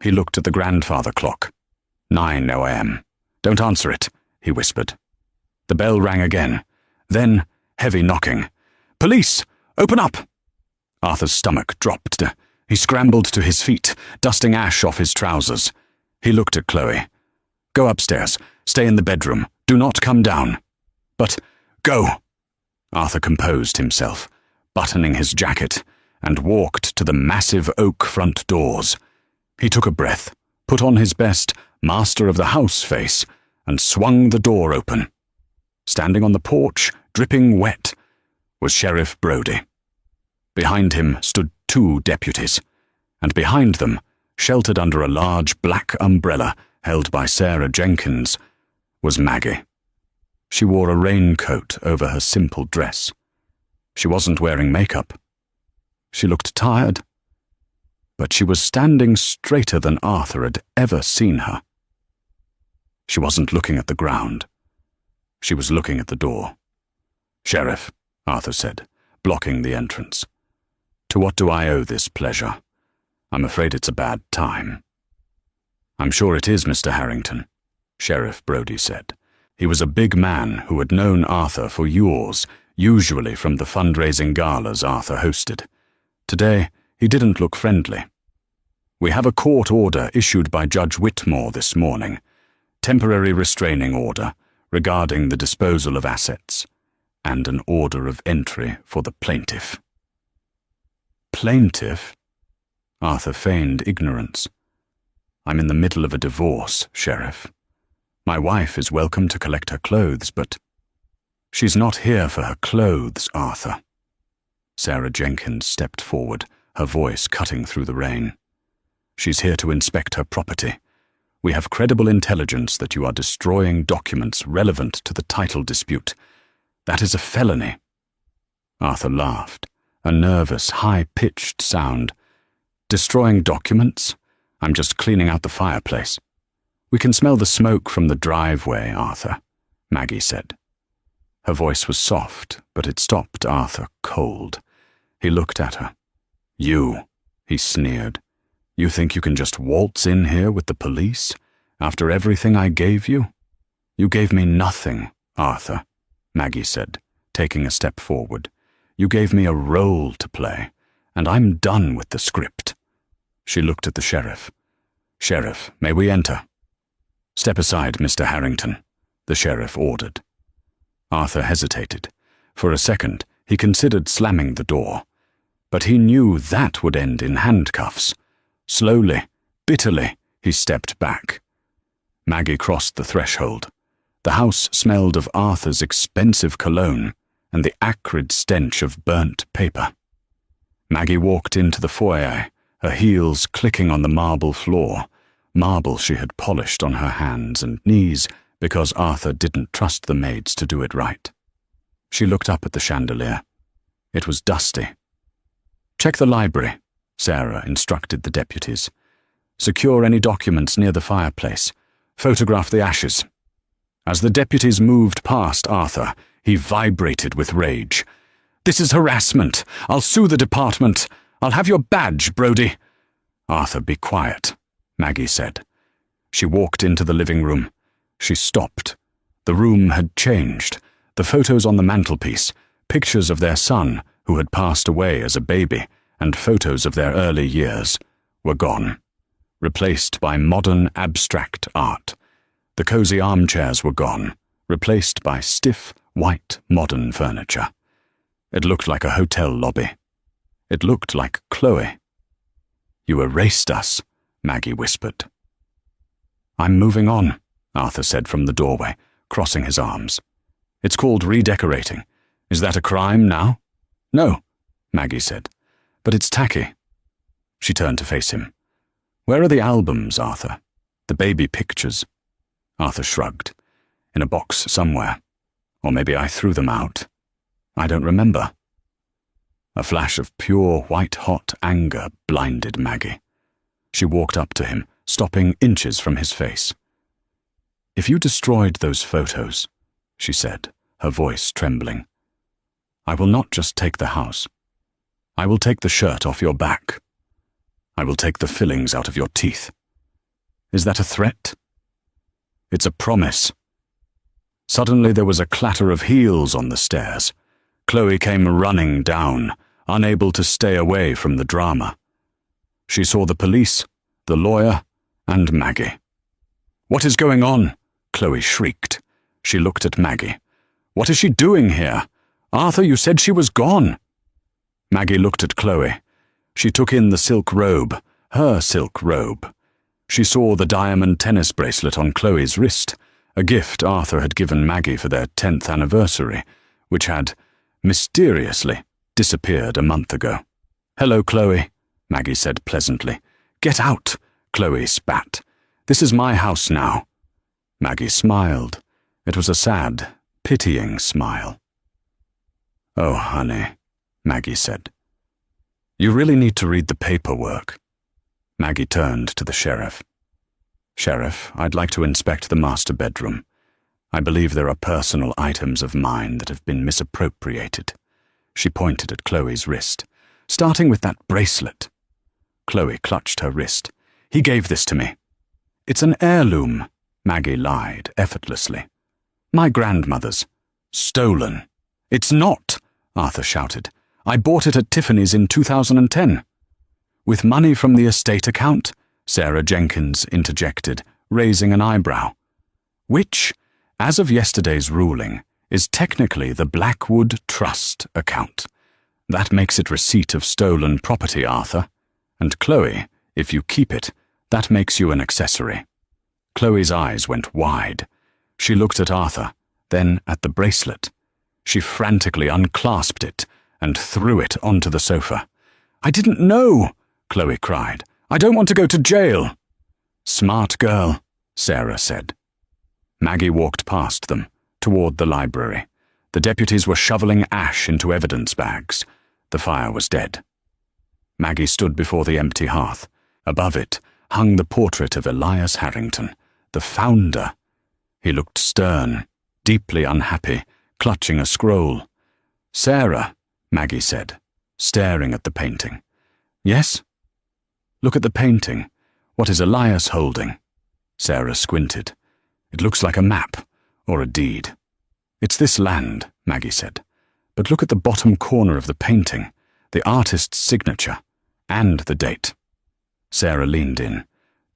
Speaker 1: He looked at the grandfather clock. 9 a.m. "Don't answer it," he whispered. The bell rang again. Then, heavy knocking. "Police! Open up!" Arthur's stomach dropped. He scrambled to his feet, dusting ash off his trousers. He looked at Chloe. "Go upstairs. Stay in the bedroom. Do not come down." "But, go!" Arthur composed himself, buttoning his jacket, and walked to the massive oak front doors. He took a breath, put on his best master-of-the-house face, and swung the door open. Standing on the porch, dripping wet, was Sheriff Brodie. Behind him stood 2 deputies, and behind them, sheltered under a large black umbrella held by Sarah Jenkins, was Maggie. She wore a raincoat over her simple dress. She wasn't wearing makeup. She looked tired, but she was standing straighter than Arthur had ever seen her. She wasn't looking at the ground. She was looking at the door. "Sheriff," Arthur said, blocking the entrance. "To what do I owe this pleasure? I'm afraid it's a bad time." "I'm sure it is, Mr. Harrington," Sheriff Brodie said. He was a big man who had known Arthur for years, usually from the fundraising galas Arthur hosted. Today, he didn't look friendly. "We have a court order issued by Judge Whitmore this morning. Temporary restraining order regarding the disposal of assets, and an order of entry for the plaintiff." "Plaintiff?" Arthur feigned ignorance. "I'm in the middle of a divorce, Sheriff. My wife is welcome to collect her clothes, but she's not here for her clothes, Arthur." Sarah Jenkins stepped forward, her voice cutting through the rain. "She's here to inspect her property. We have credible intelligence that you are destroying documents relevant to the title dispute. That is a felony." Arthur laughed, a nervous, high-pitched sound. "Destroying documents? I'm just cleaning out the fireplace." "We can smell the smoke from the driveway, Arthur," Maggie said. Her voice was soft, but it stopped Arthur cold. He looked at her. "You," he sneered. "You think you can just waltz in here with the police, after everything I gave you?" "You gave me nothing, Arthur," Maggie said, taking a step forward. "You gave me a role to play, and I'm done with the script." She looked at the sheriff. "Sheriff, may we enter?" "Step aside, Mr. Harrington," the sheriff ordered. Arthur hesitated. For a second, he considered slamming the door, but he knew that would end in handcuffs. Slowly, bitterly, he stepped back. Maggie crossed the threshold. The house smelled of Arthur's expensive cologne and the acrid stench of burnt paper. Maggie walked into the foyer, her heels clicking on the marble floor, marble she had polished on her hands and knees because Arthur didn't trust the maids to do it right. She looked up at the chandelier. It was dusty. "Check the library," Sarah instructed the deputies. "Secure any documents near the fireplace. Photograph the ashes." As the deputies moved past Arthur, he vibrated with rage. "This is harassment. I'll sue the department. I'll have your badge, Brodie." "Arthur, be quiet," Maggie said. She walked into the living room. She stopped. The room had changed. The photos on the mantelpiece, pictures of their son, who had passed away as a baby, and photos of their early years, were gone, replaced by modern abstract art. The cozy armchairs were gone, replaced by stiff, white, modern furniture. It looked like a hotel lobby. It looked like Chloe. "You erased us," Maggie whispered. "I'm moving on," Arthur said from the doorway, crossing his arms. "It's called redecorating. Is that a crime now?" "No," Maggie said, "but it's tacky." She turned to face him. "Where are the albums, Arthur? The baby pictures?" Arthur shrugged. "In a box somewhere. Or maybe I threw them out," I don't remember. A flash of pure white-hot anger blinded Maggie. She walked up to him, stopping inches from his face. If you destroyed those photos, she said, her voice trembling, I will not just take the house. I will take the shirt off your back. I will take the fillings out of your teeth. Is that a threat? It's a promise. Suddenly there was a clatter of heels on the stairs. Chloe came running down, unable to stay away from the drama. She saw the police, the lawyer, and Maggie. What is going on? Chloe shrieked. She looked at Maggie. What is she doing here? Arthur, you said she was gone. Maggie looked at Chloe. She took in the silk robe, her silk robe. She saw the diamond tennis bracelet on Chloe's wrist, a gift Arthur had given Maggie for their 10th anniversary, which had, mysteriously, disappeared a month ago. Hello, Chloe, Maggie said pleasantly. Get out, Chloe spat. This is my house now. Maggie smiled. It was a sad, pitying smile. Oh, honey, Maggie said. You really need to read the paperwork. Maggie turned to the sheriff. Sheriff, I'd like to inspect the master bedroom. I believe there are personal items of mine that have been misappropriated. She pointed at Chloe's wrist, starting with that bracelet. Chloe clutched her wrist. He gave this to me. It's an heirloom, Maggie lied effortlessly. My grandmother's. Stolen. It's not, Arthur shouted. I bought it at Tiffany's in 2010. With money from the estate account? Sarah Jenkins interjected, raising an eyebrow. Which, as of yesterday's ruling, is technically the Blackwood Trust account. That makes it receipt of stolen property, Arthur. And Chloe, if you keep it, that makes you an accessory. Chloe's eyes went wide. She looked at Arthur, then at the bracelet. She frantically unclasped it and threw it onto the sofa. I didn't know, Chloe cried. I don't want to go to jail. Smart girl, Sarah said. Maggie walked past them, toward the library. The deputies were shoveling ash into evidence bags. The fire was dead. Maggie stood before the empty hearth. Above it hung the portrait of Elias Harrington, the founder. He looked stern, deeply unhappy, clutching a scroll. Sarah, Maggie said, staring at the painting. Yes? Look at the painting. What is Elias holding? Sarah squinted. It looks like a map, or a deed. It's this land, Maggie said. But look at the bottom corner of the painting, the artist's signature, and the date. Sarah leaned in.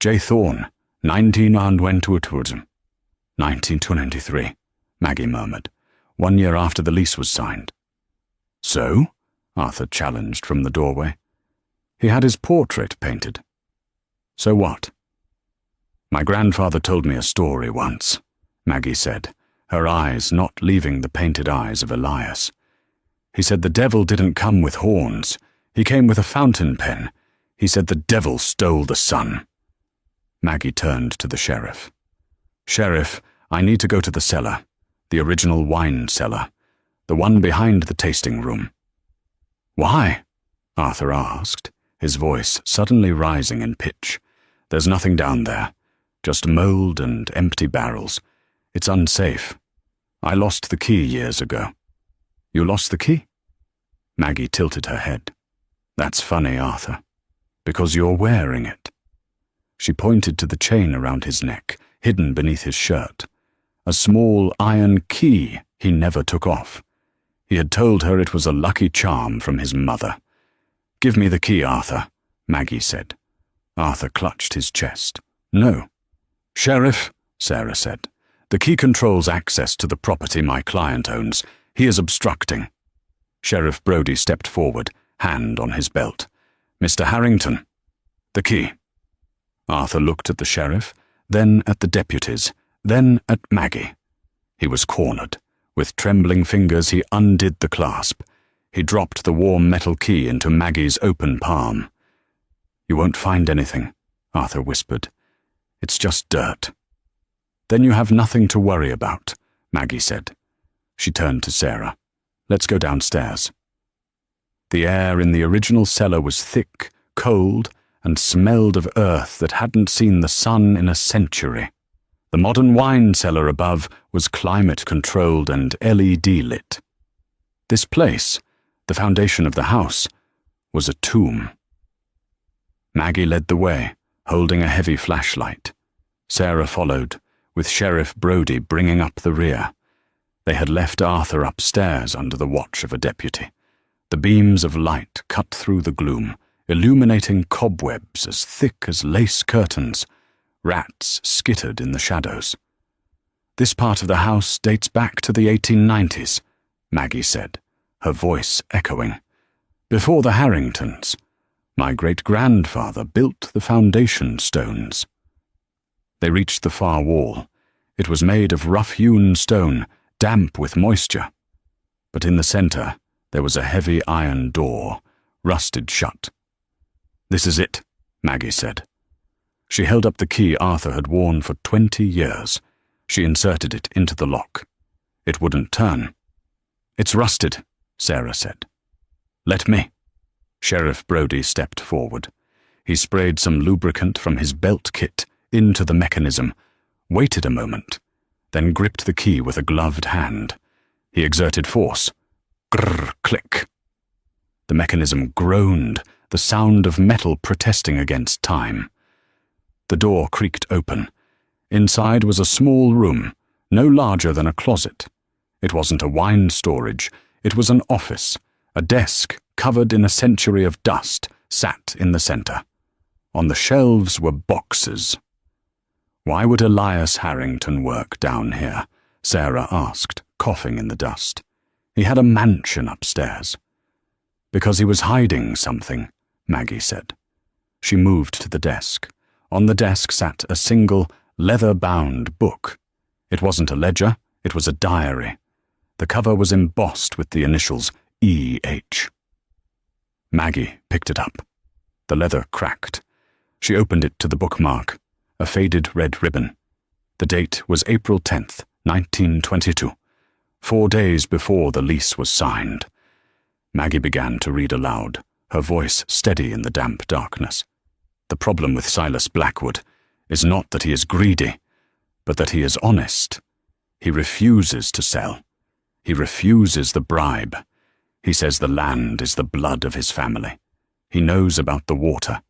Speaker 1: J. Thorne, 1923, Maggie murmured, 1 year after the lease was signed. So? Arthur challenged from the doorway. He had his portrait painted. So what? My grandfather told me a story once, Maggie said, her eyes not leaving the painted eyes of Elias. He said the devil didn't come with horns. He came with a fountain pen. He said the devil stole the sun. Maggie turned to the sheriff. Sheriff, I need to go to the cellar, the original wine cellar, the one behind the tasting room. Why? Arthur asked, his voice suddenly rising in pitch. There's nothing down there, just mold and empty barrels. It's unsafe. I lost the key years ago. You lost the key? Maggie tilted her head. That's funny, Arthur, because you're wearing it. She pointed to the chain around his neck, hidden beneath his shirt. A small iron key he never took off. He had told her it was a lucky charm from his mother. Give me the key, Arthur, Maggie said. Arthur clutched his chest. No. Sheriff, Sarah said, the key controls access to the property my client owns. He is obstructing. Sheriff Brody stepped forward, hand on his belt. Mr. Harrington. The key. Arthur looked at the sheriff, then at the deputies, then at Maggie. He was cornered. With trembling fingers he undid the clasp. He dropped the warm metal key into Maggie's open palm. You won't find anything, Arthur whispered. It's just dirt. Then you have nothing to worry about, Maggie said. She turned to Sarah. Let's go downstairs." The air in the original cellar was thick, cold, and smelled of earth that hadn't seen the sun in a century. The modern wine cellar above was climate-controlled and LED lit. This place, the foundation of the house, was a tomb. Maggie led the way, holding a heavy flashlight. Sarah followed, with Sheriff Brody bringing up the rear. They had left Arthur upstairs under the watch of a deputy. The beams of light cut through the gloom, illuminating cobwebs as thick as lace curtains. Rats skittered in the shadows. "This part of the house dates back to the 1890s, Maggie said, her voice echoing. "Before the Harringtons. My great-grandfather built the foundation stones." They reached the far wall. It was made of rough-hewn stone, damp with moisture. But in the center, there was a heavy iron door, rusted shut. "This is it," Maggie said. She held up the key Arthur had worn for 20 years. She inserted it into the lock. It wouldn't turn. "It's rusted," Sarah said. "Let me." Sheriff Brody stepped forward. He sprayed some lubricant from his belt kit into the mechanism, waited a moment, then gripped the key with a gloved hand. He exerted force. Grrr, click. The mechanism groaned, the sound of metal protesting against time. The door creaked open. Inside was a small room, no larger than a closet. It wasn't a wine storage, it was an office. A desk, covered in a century of dust, sat in the center. On the shelves were boxes. "Why would Elias Harrington work down here?" Sarah asked, coughing in the dust. "He had a mansion upstairs." "Because he was hiding something," Maggie said. She moved to the desk. On the desk sat a single, leather-bound book. It wasn't a ledger, it was a diary. The cover was embossed with the initials E.H. Maggie picked it up. The leather cracked. She opened it to the bookmark, a faded red ribbon. The date was April 10th, 1922, 4 days before the lease was signed. Maggie began to read aloud, her voice steady in the damp darkness. "The problem with Silas Blackwood is not that he is greedy, but that he is honest. He refuses to sell. He refuses the bribe. He says the land is the blood of his family. He knows about the water.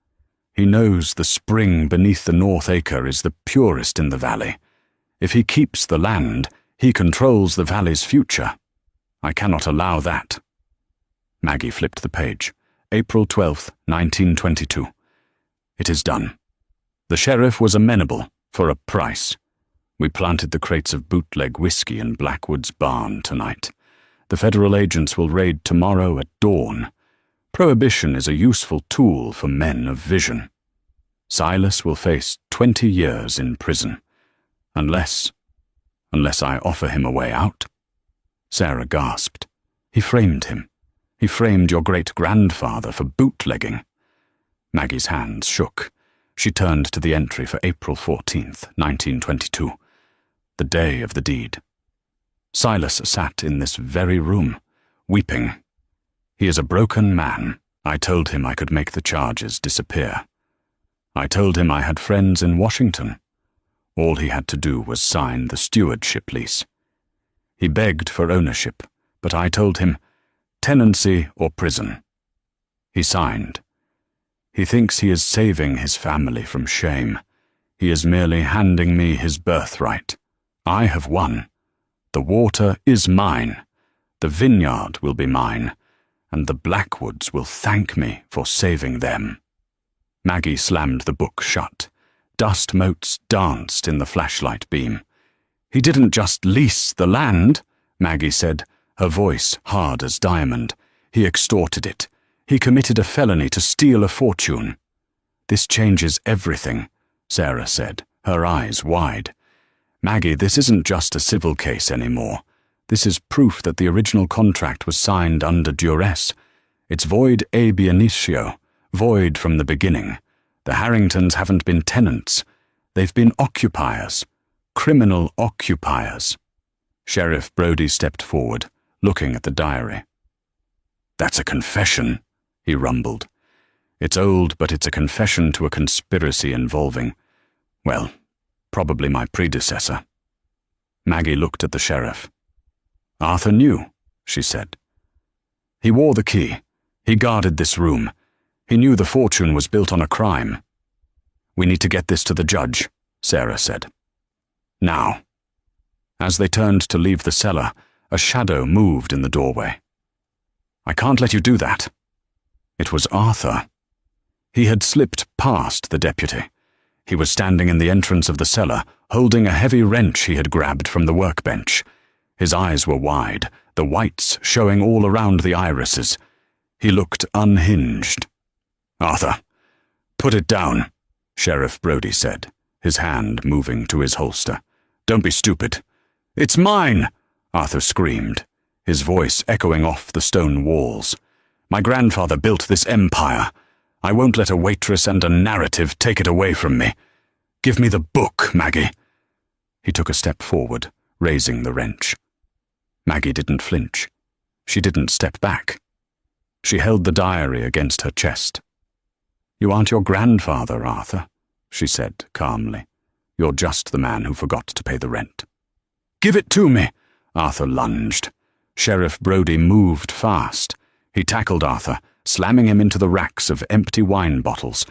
Speaker 1: He knows the spring beneath the North Acre is the purest in the valley. If he keeps the land, he controls the valley's future. I cannot allow that." Maggie flipped the page. April 12th, 1922. "It is done. The sheriff was amenable, for a price. We planted the crates of bootleg whiskey in Blackwood's barn tonight. The federal agents will raid tomorrow at dawn. Prohibition is a useful tool for men of vision. Silas will face 20 years in prison. Unless I offer him a way out." Sarah gasped. "He framed him. He framed your great-grandfather for bootlegging." Maggie's hands shook. She turned to the entry for April 14th, 1922, the day of the deed. "Silas sat in this very room, weeping. He is a broken man. I told him I could make the charges disappear. I told him I had friends in Washington. All he had to do was sign the stewardship lease. He begged for ownership, but I told him, tenancy or prison. He signed. He thinks he is saving his family from shame. He is merely handing me his birthright. I have won. The water is mine. The vineyard will be mine, and the Blackwoods will thank me for saving them." Maggie slammed the book shut. Dust motes danced in the flashlight beam. "He didn't just lease the land," Maggie said, her voice hard as diamond. "He extorted it. He committed a felony to steal a fortune." "This changes everything," Sarah said, her eyes wide. "Maggie, this isn't just a civil case anymore. This is proof that the original contract was signed under duress. It's void ab initio, void from the beginning. The Harringtons haven't been tenants. They've been occupiers. Criminal occupiers." Sheriff Brody stepped forward, looking at the diary. "That's a confession," he rumbled. "It's old, but it's a confession to a conspiracy involving, well, probably my predecessor." Maggie looked at the sheriff. "Arthur knew," she said. "He wore the key. He guarded this room. He knew the fortune was built on a crime." "We need to get this to the judge," Sarah said. "Now." As they turned to leave the cellar, a shadow moved in the doorway. "I can't let you do that." It was Arthur. He had slipped past the deputy. He was standing in the entrance of the cellar, holding a heavy wrench he had grabbed from the workbench. His eyes were wide, the whites showing all around the irises. He looked unhinged. "Arthur, put it down," Sheriff Brody said, his hand moving to his holster. "Don't be stupid." "It's mine!" Arthur screamed, his voice echoing off the stone walls. "My grandfather built this empire. I won't let a waitress and a narrative take it away from me. Give me the book, Maggie." He took a step forward, raising the wrench. Maggie didn't flinch. She didn't step back. She held the diary against her chest. "You aren't your grandfather, Arthur," she said calmly. "You're just the man who forgot to pay the rent." "Give it to me!" Arthur lunged. Sheriff Brody moved fast. He tackled Arthur, slamming him into the racks of empty wine bottles.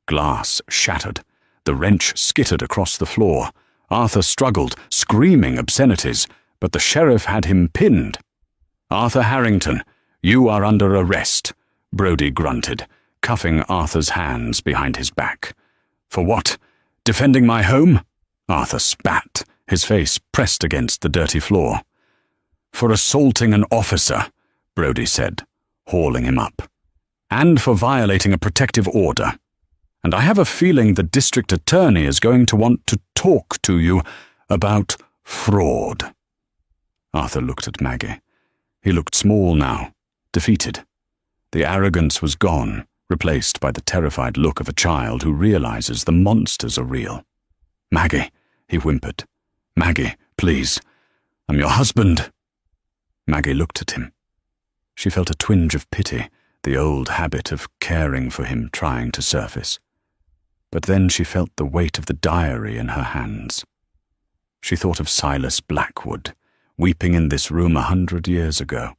Speaker 1: Glass shattered. The wrench skittered across the floor. Arthur struggled, screaming obscenities, but the sheriff had him pinned. "Arthur Harrington, you are under arrest," Brody grunted, cuffing Arthur's hands behind his back. "For what? Defending my home?" Arthur spat, his face pressed against the dirty floor. "For assaulting an officer," Brody said, hauling him up. "And for violating a protective order. And I have a feeling the district attorney is going to want to talk to you about fraud." Arthur looked at Maggie. He looked small now, defeated. The arrogance was gone, replaced by the terrified look of a child who realizes the monsters are real. "Maggie," he whimpered. "Maggie, please. I'm your husband." Maggie looked at him. She felt a twinge of pity, the old habit of caring for him trying to surface. But then she felt the weight of the diary in her hands. She thought of Silas Blackwood, weeping in this room 100 years ago.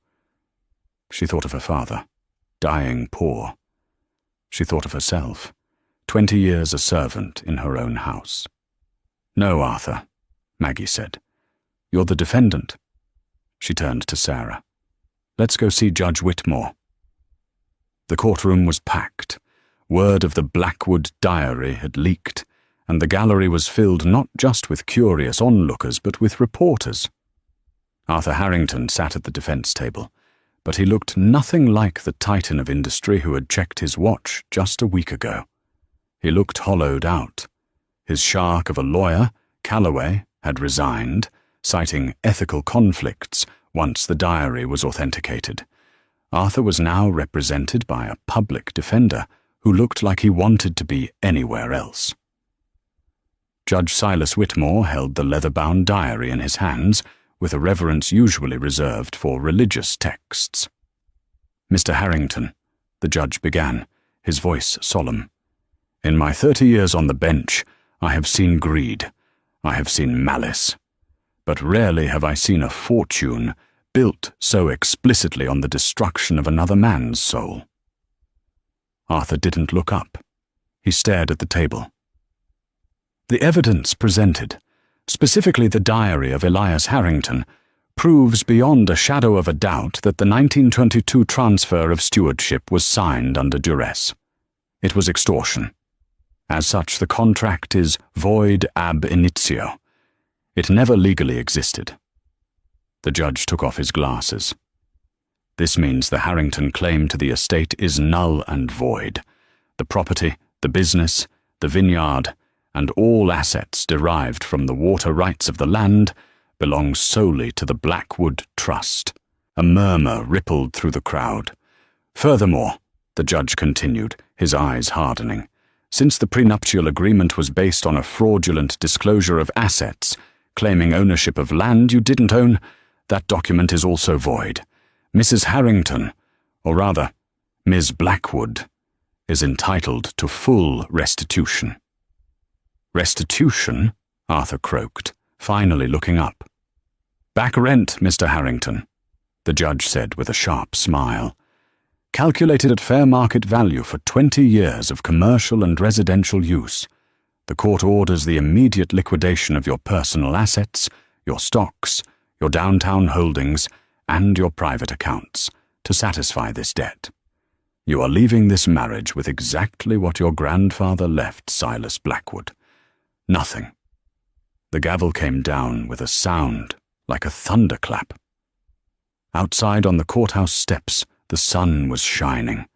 Speaker 1: She thought of her father, dying poor. She thought of herself, 20 years a servant in her own house. "No, Arthur," Maggie said. "You're the defendant." She turned to Sarah. "Let's go see Judge Whitmore." The courtroom was packed. Word of the Blackwood diary had leaked, and the gallery was filled not just with curious onlookers, but with reporters. Arthur Harrington sat at the defense table, but he looked nothing like the titan of industry who had checked his watch just a week ago. He looked hollowed out. His shark of a lawyer, Calloway, had resigned, citing ethical conflicts once the diary was authenticated. Arthur was now represented by a public defender who looked like he wanted to be anywhere else. Judge Silas Whitmore held the leather-bound diary in his hands, with a reverence usually reserved for religious texts. "Mr. Harrington," the judge began, his voice solemn, "in my 30 years on the bench, I have seen greed, I have seen malice, but rarely have I seen a fortune built so explicitly on the destruction of another man's soul." Arthur didn't look up. He stared at the table. "The evidence presented, specifically the diary of Elias Harrington, proves beyond a shadow of a doubt that the 1922 transfer of stewardship was signed under duress. It was extortion. As such, the contract is void ab initio. It never legally existed." The judge took off his glasses. "This means the Harrington claim to the estate is null and void. The property, the business, the vineyard, and all assets derived from the water rights of the land belong solely to the Blackwood Trust." A murmur rippled through the crowd. "Furthermore," the judge continued, his eyes hardening, "since the prenuptial agreement was based on a fraudulent disclosure of assets, claiming ownership of land you didn't own, that document is also void. Mrs. Harrington, or rather, Ms. Blackwood, is entitled to full restitution." "Restitution?" Arthur croaked, finally looking up. "Back rent, Mr. Harrington," the judge said with a sharp smile. "Calculated at fair market value for 20 years of commercial and residential use. The court orders the immediate liquidation of your personal assets, your stocks, your downtown holdings, and your private accounts to satisfy this debt. You are leaving this marriage with exactly what your grandfather left Silas Blackwood. Nothing." The gavel came down with a sound like a thunderclap. Outside on the courthouse steps, the sun was shining,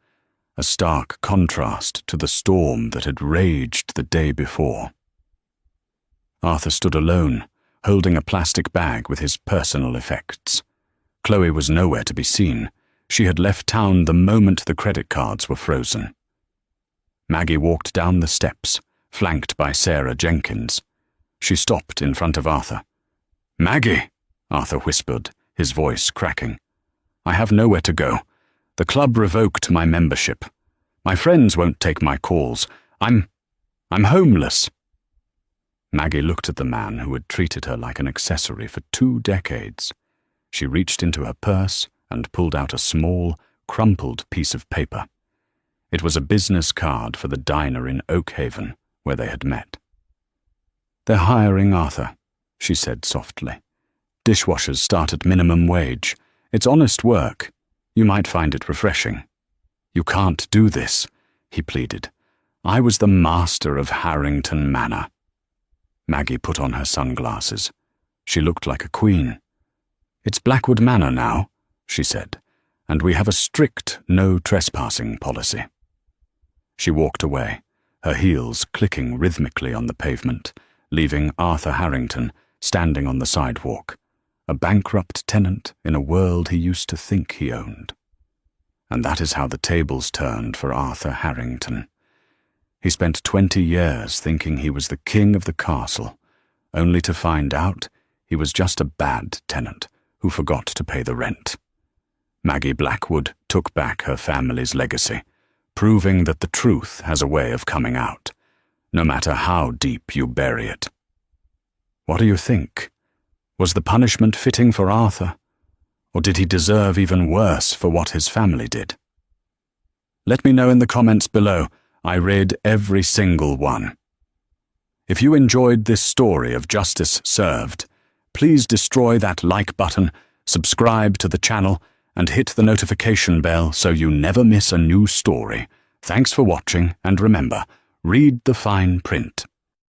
Speaker 1: a stark contrast to the storm that had raged the day before. Arthur stood alone, holding a plastic bag with his personal effects. Chloe was nowhere to be seen. She had left town the moment the credit cards were frozen. Maggie walked down the steps, flanked by Sarah Jenkins. She stopped in front of Arthur. "Maggie," Arthur whispered, his voice cracking. "I have nowhere to go. The club revoked my membership. My friends won't take my calls. I'm homeless." Maggie looked at the man who had treated her like an accessory for 2 decades. She reached into her purse and pulled out a small, crumpled piece of paper. It was a business card for the diner in Oakhaven, where they had met. "They're hiring Arthur," she said softly. "Dishwashers start at minimum wage. It's honest work. You might find it refreshing." "You can't do this," he pleaded. "I was the master of Harrington Manor." Maggie put on her sunglasses. She looked like a queen. "It's Blackwood Manor now," she said, "and we have a strict no trespassing policy." She walked away, her heels clicking rhythmically on the pavement, leaving Arthur Harrington standing on the sidewalk, a bankrupt tenant in a world he used to think he owned. And that is how the tables turned for Arthur Harrington. He spent 20 years thinking he was the king of the castle, only to find out he was just a bad tenant who forgot to pay the rent. Maggie Blackwood took back her family's legacy, proving that the truth has a way of coming out, no matter how deep you bury it. What do you think? Was the punishment fitting for Arthur, or did he deserve even worse for what his family did? Let me know in the comments below. I read every single one. If you enjoyed this story of justice served, please destroy that like button, subscribe to the channel, and hit the notification bell so you never miss a new story. Thanks for watching, and remember, read the fine print.